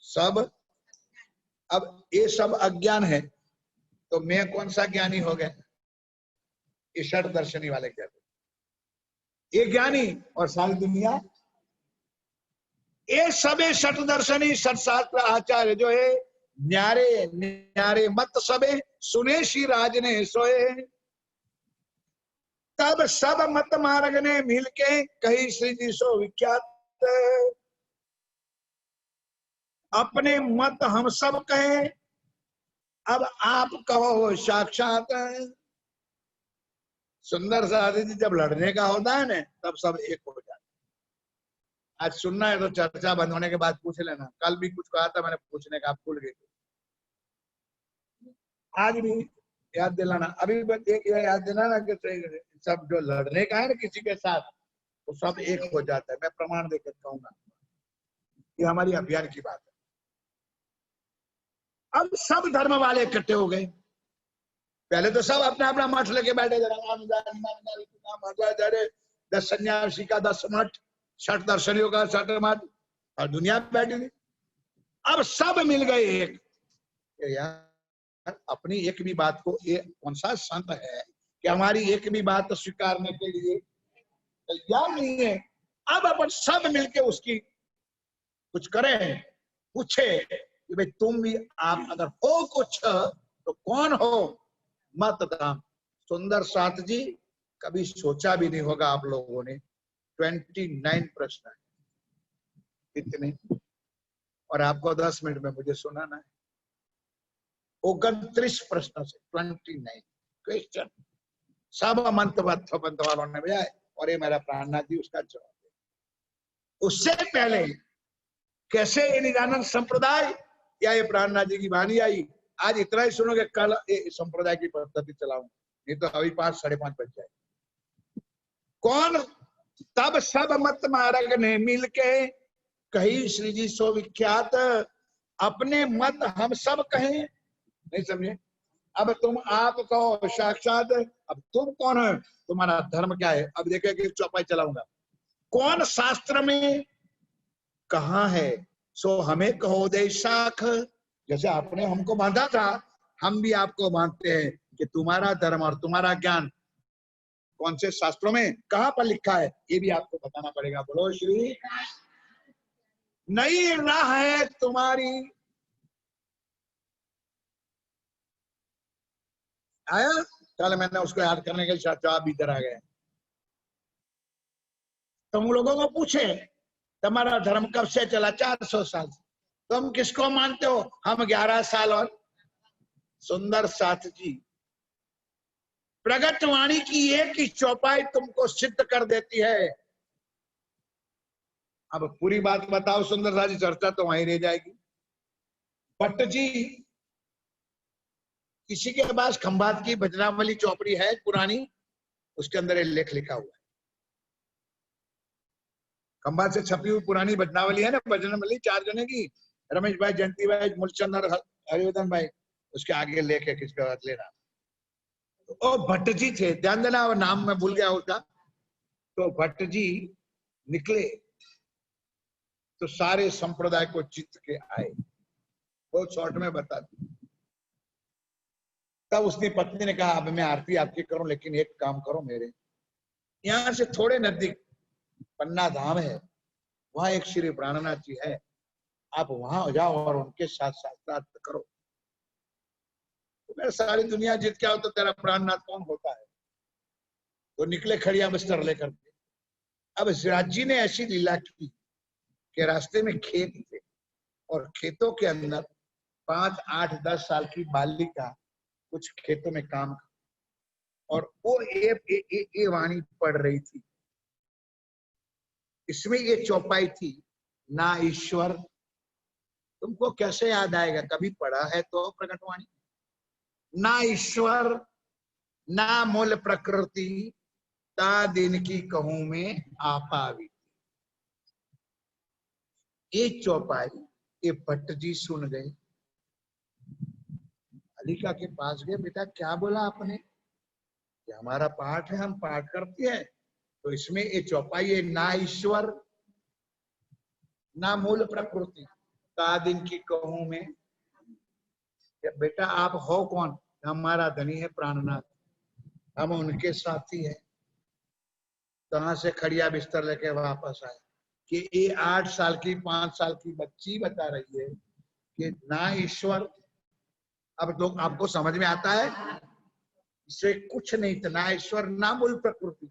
सब, अब ये सब अज्ञान है, तो मैं कौन सा ज्ञानी हो गया? ये षट दर्शनी वाले कहते हैं ये ज्ञानी, और सारी दुनिया ये सबे षट दर्शनी षट शास्त्र आचार्य जो है, न्यारे न्यारे मत सबे सुने श्री राज ने सोए। तब सब मत मार्ग ने मिलके कही श्री जी सो विख्यात, अपने मत हम सब कहे, अब आप कहो साक्षात। सुंदर साथी जी, जब लड़ने का होता है ना, तब सब एक हो जाते। आज सुनना है तो चर्चा बंद होने के बाद पूछ लेना, कल भी कुछ कहा था मैंने पूछने का, आप भूल गए। आज भी याद दिलाना, अभी एक याद दिलाना कि सब जो लड़ने का है ना किसी के साथ, वो सब एक हो जाता है। मैं प्रमाण देकर कहूंगा, ये हमारी अभियान की बात है। अब सब धर्म वाले इकट्ठे हो गए। पहले तो सब अपना अपना मठ लेके बैठे, जरा 10 सन्यासी का 10 मठ, 60 दर्शनियों का 60 मठ, और दुनिया बैठी थी। अब सब मिल गए एक, यार अपनी एक भी बात को, ये कौन सा संत है कि हमारी एक भी बात स्वीकारने के लिए तैयार नहीं है। अब अपन सब मिलके उसकी कुछ करें, पूछे कि भाई तुम भी, आप अगर हो कुछ तो कौन हो, मत दाम। सुंदर साथ जी, कभी सोचा भी नहीं होगा आप लोगों ने, 29 प्रश्न है इतने, और आपको 10 मिनट में मुझे सुनाना है। 29 प्रश्न से 29 क्वेश्चन, सब मंत्र वालों ने भेजा है, और ये मेरा प्राणनाथ जी उसका जवाब दे। उससे पहले कैसे ये निजानंद संप्रदाय या ये प्राणनाथ जी की वाणी आई, आज इतना ही सुनोगे, कल ये संप्रदाय की पद्धति चलाऊंगा, नहीं तो अभी 5 साढ़े 5 बज जाए। कौन? तब सब मत मार्ग ने मिलके कही श्री जी सो विख्यात, अपने मत हम सब कहें। नहीं समझे? अब तुम आप कहो साक्षात, अब तुम कौन हो, तुम्हारा धर्म क्या है? अब देखिए कि चौपाई चलाऊंगा। कौन शास्त्र में कहा है सो हमें कहो दे शाख। जैसे आपने हमको बांधा था, हम भी आपको बांधते हैं कि तुम्हारा धर्म और तुम्हारा ज्ञान कौन से शास्त्रों में कहां पर लिखा है, ये भी आपको बताना पड़ेगा। बोलो श्री, नई राह है तुम्हारी। आया? कल मैंने उसको याद करने के लिए जवाब भी इधर आ गया। तुम लोगों को पूछे तुम्हारा धर्म कब से चला? 400 साल से। तुम किसको मानते हो? हम 11 साल। और सुंदर साथ जी, प्रगट वाणी की एक ही चौपाई तुमको सिद्ध कर देती है। अब पूरी बात बताओ सुंदर साथ जी, चर्चा तो वहीं रह जाएगी। भट्ट जी, किसी के पास खंभात की भजनावली चौपड़ी है पुरानी, उसके अंदर एक लेख लिखा हुआ है। खंभात से छपी हुई पुरानी भजनावली है ना, भजनावली 4 जने की, रमेश भाई, जयंती भाई, मूलचंद और हरिवर्धन भाई, उसके आगे लेख है, किसके बात लेना। तो भट्ट जी थे, ध्यान देना, और नाम मैं भूल गया उसका। तो भट्ट जी निकले तो सारे संप्रदाय को जीत के आए। बहुत शॉर्ट में बता दी। तब उसकी पत्नी ने कहा, अब मैं आरती आपकी करूं, लेकिन एक काम करो, मेरे यहाँ से थोड़े नजदीक पन्ना धाम है, वहां एक श्री प्राणनाथ जी है, आप वहां जाओ और उनके साथ साक्षात करो। तो मेरे सारी दुनिया जीत के आओ तो तेरा प्राणनाथ कौन होता है? तो निकले खड़िया बिस्तर लेकर के। अब सिराज जी ने ऐसी लीला की कि रास्ते में खेत थे, और खेतों के अंदर 5, 8, 10 साल की बालिका कुछ खेतों में काम, और वो ये वाणी पढ़ रही थी। इसमें ये चौपाई थी, ना ईश्वर। तुमको कैसे याद आएगा? कभी पढ़ा है तो प्रकटवाणी। ना ईश्वर ना मूल प्रकृति, ता दिन की कहूं में आपावी। ये चौपाई ये भट्ट जी सुन गए, बालिका के पास गए, बेटा क्या बोला आपने? कि हमारा पाठ है, हम पाठ करते हैं, तो इसमें ये चौपाई है, ना ईश्वर ना मूल प्रकृति, ता दिन की कहूं में। बेटा आप हो कौन? हमारा धनी है प्राणनाथ, हम उनके साथी हैं। कहां से खड़िया बिस्तर लेके वापस आए कि ये 8 साल की 5 साल की बच्ची बता रही है कि ना ईश्वर। अब तो आपको समझ में आता है, इससे कुछ नहीं था, ना ईश्वर ना मूल प्रकृति,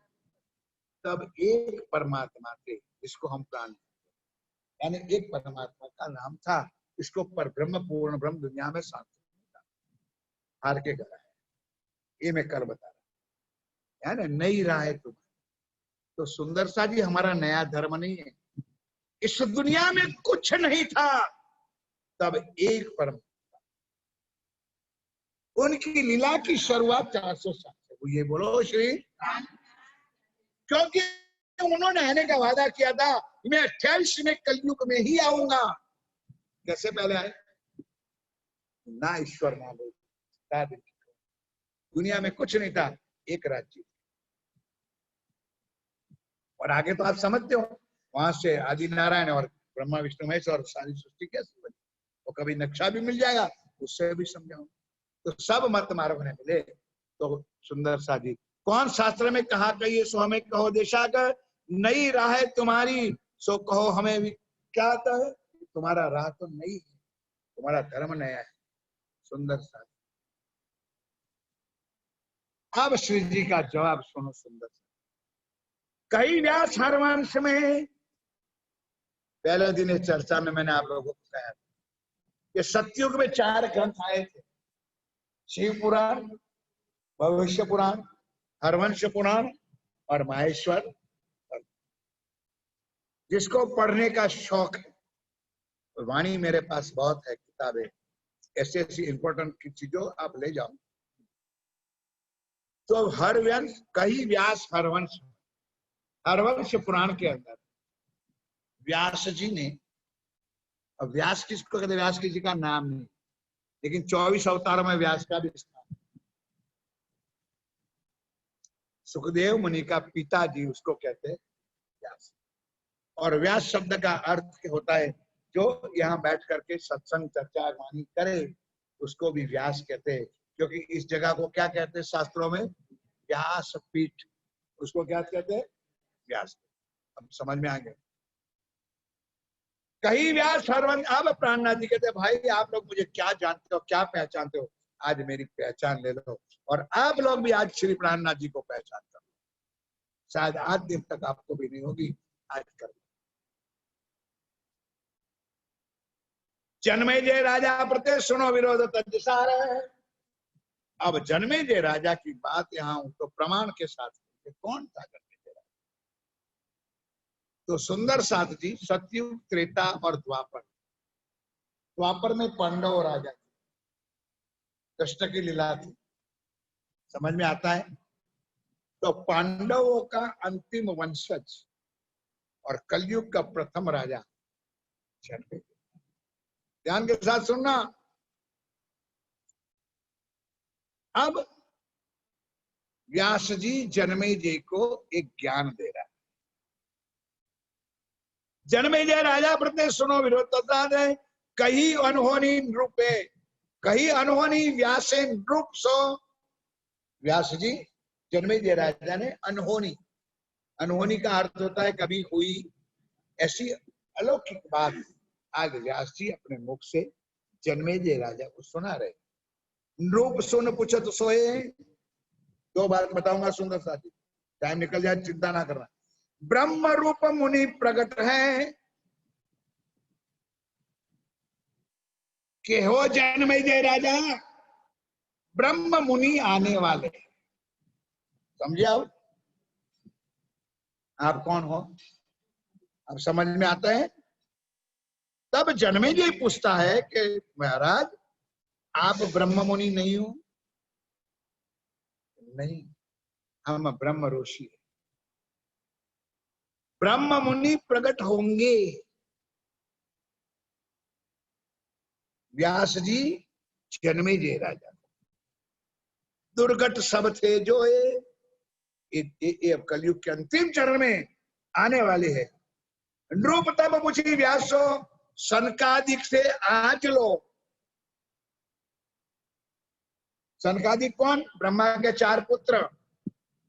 तब एक परमात्मा थे, इसको हम प्राण, यानी एक परमात्मा का नाम था, इसको पर ब्रह्म पूर्ण ब्रह्म दुनिया में शांति हार के गया है। ये मैं कल बता रहा, यानी नई राह है तुम्हारी। तो सुंदर सा जी, हमारा नया धर्म नहीं है, इस दुनिया में कुछ नहीं था, तब एक परम, उनकी लीला की शुरुआत 400 साल से हुई है। बोलो श्री, क्योंकि उन्होंने आने का वादा किया था, मैं 28वें कलयुग में ही आऊंगा। कैसे पहले आए? ना ईश्वर ना लोग, दुनिया में कुछ नहीं था, एक राज्य। और आगे तो आप समझते हो, वहां से आदि नारायण और ब्रह्मा विष्णु महेश और सारी सृष्टि कैसे बनी। तो कभी नक्शा भी मिल जाएगा, उससे भी समझाऊं। तो सब मत मार्ग ने मिले। तो सुंदर सा जी, कौन शास्त्र में कहा कहिए सो हमें कहो देशाकर, नई राह है तुम्हारी सो कहो हमें भी। क्या आता है? तुम्हारा राह तो नई है, तुम्हारा धर्म नया है। सुंदर सा। अब श्री जी का जवाब सुनो सुंदर सा। कई व्यास हरवंश में, पहले दिन इस चर्चा में मैंने आप लोगों को कहा कि सतयुग में 4 ग्रंथ आए थे, शिव पुराण, भविष्य पुराण, हरवंश पुराण और माहेश्वर। जिसको पढ़ने का शौक है, वाणी मेरे पास बहुत है किताबें, ऐसी ऐसी इंपॉर्टेंट की चीजों आप ले जाओ। तो हरवंश, कई व्यास हरवंश, हरवंश पुराण के अंदर व्यास जी ने, अब व्यास किसको कहते? व्यास किसी का नाम नहीं, लेकिन 24 अवतारों में व्यास का भी स्थान। सुखदेव मुनि का पिताजी उसको कहते हैं व्यास। और व्यास शब्द का अर्थ होता है जो यहाँ बैठ करके सत्संग चर्चा वाणी करे, उसको भी व्यास कहते हैं। क्योंकि इस जगह को क्या कहते हैं शास्त्रों में? व्यास पीठ। उसको क्या कहते हैं? व्यास। अब समझ में आ गया। कहीं व्यास हरवंश। अब प्राणनाथ जी कहते भाई आप लोग मुझे क्या जानते हो, क्या पहचानते हो? आज मेरी पहचान ले लो, और आप लोग भी आज श्री प्राणनाथ जी को पहचान कर। शायद आज दिन तक आपको भी नहीं होगी, आज कर। जन्मेजय राजा प्रत्यय सुनो विरोध तज्जसार। अब जन्मेजय राजा की बात यहाँ तो प्रमाण के साथ कौन था जन्मेजय राजा? तो सुंदर साथ जी, सतयुग, त्रेता और द्वापर। द्वापर में पांडव राजा, कृष्ण की लीला थी, समझ में आता है। तो पांडवों का अंतिम वंशज और कलयुग का प्रथम राजा जन्मेजय। ध्यान के साथ सुनना। अब व्यास जी जन्मेजय को एक ज्ञान दे रहा है। जन्मेजय राजा प्रत्यय सुनो विरोधता दे, कही अनहोनी रूपे, कही अनहोनी व्यासे नृप सो। व्यास जी, जन्मेजय राजा ने अनहोनी, अनहोनी का अर्थ होता है कभी हुई ऐसी अलौकिक बात, आज व्यास जी अपने मुख से जन्मेजय राजा को सुना रहे। नृप सुन पूछत सोए। 2 बार बताऊंगा सुंदर सा जी, टाइम निकल जाए चिंता ना करना। ब्रह्म रूप मुनि प्रकट है, कि हो जन्मेजय राजा ब्रह्म मुनि आने वाले। समझे? आप कौन हो? अब समझ में आता है। तब जन्मेजय पूछता है कि महाराज आप ब्रह्म मुनि नहीं हो? नहीं, हम ब्रह्म ऋषि हैं। ब्रह्म मुनि प्रकट होंगे। व्यास जी जन्मेजय राजा, दुर्गत सब थे जो ये अब कलयुग के अंतिम चरण में आने वाले हैं। नृप तब पूछी व्यासो, सनकादिक से आज लो। सनकादिक कौन? ब्रह्मा के 4 पुत्र।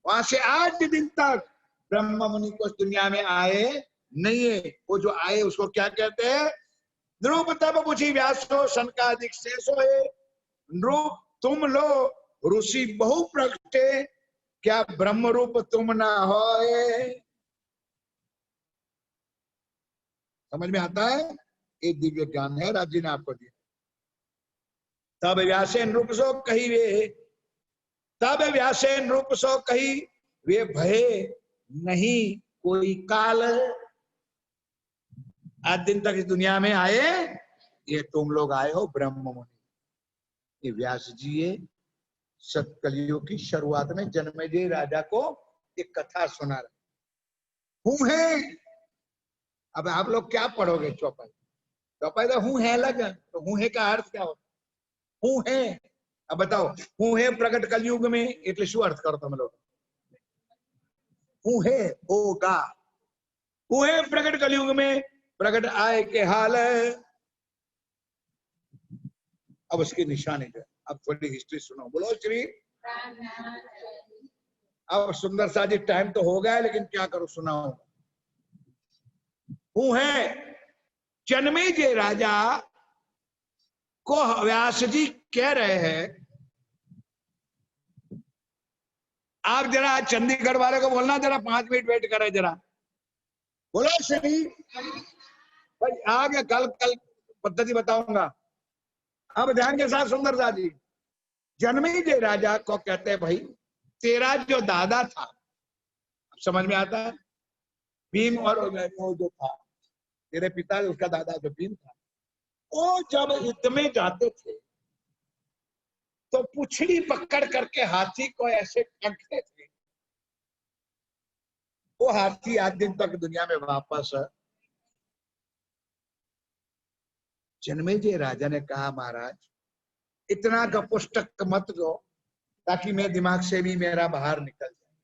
वहां से आज दिन तक ब्रह्म मुनि को दुनिया में आए नहीं है। वो जो आए उसको क्या कहते हैं? नृप तब पूछी व्यासो, सनकादिक शेषो है। नृप तुम लो ऋषि बहु प्रगटे, क्या ब्रह्म रूप तुम ना हो? समझ में आता है? एक दिव्य ज्ञान है राज जी ने आपको दिया। तब व्यासे नृप सो कही वे, तब व्यासे नृप सो कही वे भय नहीं कोई काल। आज दिन तक इस दुनिया में आए, ये तुम लोग आए हो ब्रह्म मुनि। ये व्यास जी है, सतकलियुग की शुरुआत में जन्मेजय राजा को एक कथा सुना रहा हूं है। अब आप लोग क्या पढ़ोगे चौपाई? चौपाई तो हूं है अलग है, तो हूं है का अर्थ क्या होता? हूं है, अब बताओ, हूं है प्रकट कलयुग में એટલે શું अर्थ करो तुम लोग? हूं है होगा, हूं है प्रकट कलयुग में, प्रकट आए के हाल। अब उसकी निशानी है। अब थोड़ी हिस्ट्री सुनो, बोलो श्री। अब सुंदर सा जी टाइम तो हो गया है, लेकिन क्या करो, सुनाओ। हूं है जन्मेजय राजा को व्यास जी कह रहे हैं, आप जरा चंडीगढ़ वाले को बोलना जरा 5 मिनट वेट करे जरा। बोलो श्री भाई, आगे कल कल पद्धति बताऊंगा। अब ध्यान के साथ सुंदर सा जी, जन्मेजय राजा को कहते हैं, भाई तेरा जो दादा था, समझ में आता है, भीम, और वो जो था तेरे पिता, उसका दादा जो भीम था, वो जब युद्ध में जाते थे तो पुछड़ी पकड़ करके हाथी को ऐसे फेंकते थे। वो हाथी आज दिन तक दुनिया में वापस है। जन्मेजय राजा ने कहा, महाराज इतना गपुष्टक मत दो, ताकि मेरे दिमाग से भी मेरा बाहर निकल जाए।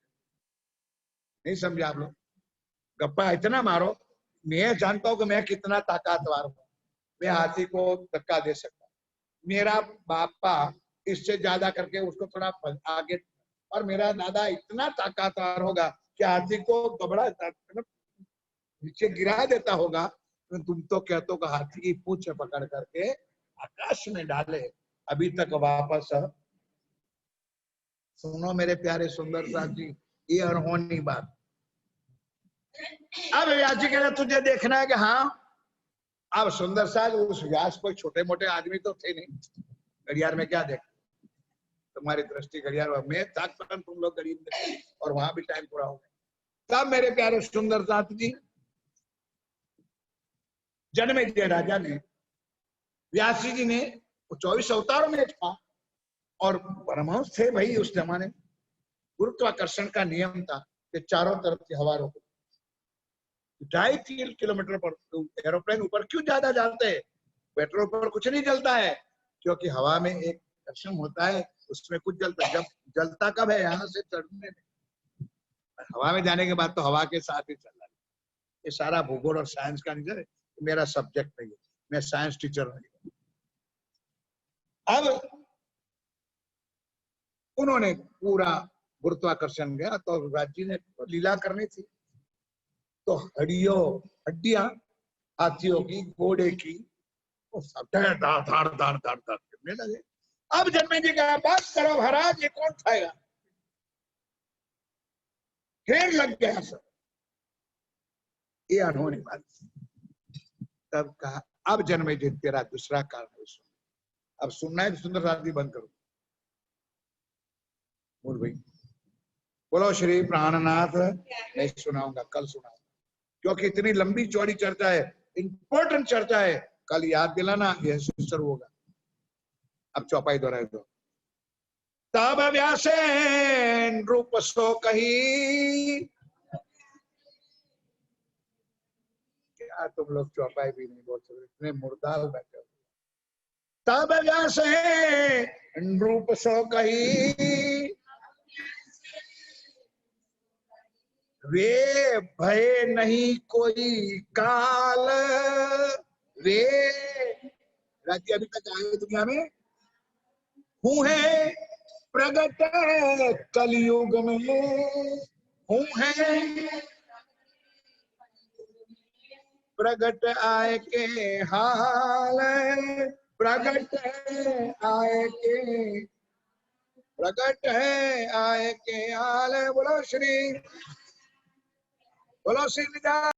नहीं समझे आप लोग? गप्पा इतना मारो, मैं जानता हूं कि मैं कितना ताकतवर हूं, मैं हाथी को धक्का दे सकता हूं। मेरा बापा इससे ज्यादा करके उसको थोड़ा आगे, और मेरा दादा इतना ताकतवर होगा कि हाथी को गबड़ा नीचे गिरा देता होगा। तो तुम तो कहते हो कि हाथी की पूंछ पकड़ करके आकाश में डाले, अभी तक वापस। सुनो मेरे प्यारे सुंदर साथ जी, ये अनहोनी बात। अब व्यास जी कह रहे तुझे देखना है कि हाँ। अब सुंदर साथ, उस व्यास कोई छोटे मोटे आदमी तो थे नहीं, घड़ियाल में क्या देख, तुम्हारी दृष्टि घड़ियाल में था, तुम लोग गरीब थे, और वहां भी टाइम पूरा हो गया। तब मेरे प्यारे सुंदर साथ जी, जन्मेजय राजा ने, व्यास जी ने 24 अवतारों में था, और परमहंस थे भाई उस जमाने। गुरुत्वाकर्षण का नियम था कि चारों तरफ की हवा रोको। 2.5 किलोमीटर पर एरोप्लेन ऊपर क्यों ज्यादा जाते हैं? पेट्रोल पर कुछ नहीं जलता है, क्योंकि हवा में एक घर्षण होता है, उसमें कुछ जलता है। जब जलता कब है? यहाँ से चढ़ने में, हवा में जाने के बाद तो हवा के साथ ही चल रहा है। ये सारा भूगोल और साइंस का नहीं है, मेरा सब्जेक्ट नहीं है, मैं साइंस टीचर नहीं। अब उन्होंने पूरा गुरुत्वाकर्षण गया, तो राज्य ने लीला करनी थी, तो हड्डियां हाथियों की, घोड़े की, वो सब धाड़ धाड़ धाड़ धाड़ धाड़ करने लगे। अब जन्मेजय का बात करो महाराज, ये कौन खाएगा? ढेर लग गया सब, ये अनहोनी बात। तब कहा, अब जन्मेजय तेरा दूसरा कारण सुन। अब सुनना है तो सुंदर शादी बंद करो। बोल भाई, बोलो श्री प्राणनाथ। मैं सुनाऊंगा, कल सुनाऊंगा, क्योंकि इतनी लंबी चौड़ी चर्चा है, इंपॉर्टेंट चर्चा है, कल याद दिलाना, यह शुरू होगा। अब चौपाई दोहराए दो। तब व्यासेन रूप सो कही, क्या तुम लोग चौपाई भी नहीं बोल सकते, इतने मुर्दाल बैठे हो। तब व्यासेन रूप सो कही, वे भय नहीं कोई काल। वे राज्य अभी तक आए दुनिया में, हूं है प्रगट कलयुग में, हूं है प्रगट आए के हाल, प्रगट है आए के, प्रगट है आए के हाल। बोलो श्री, बोलो श्री।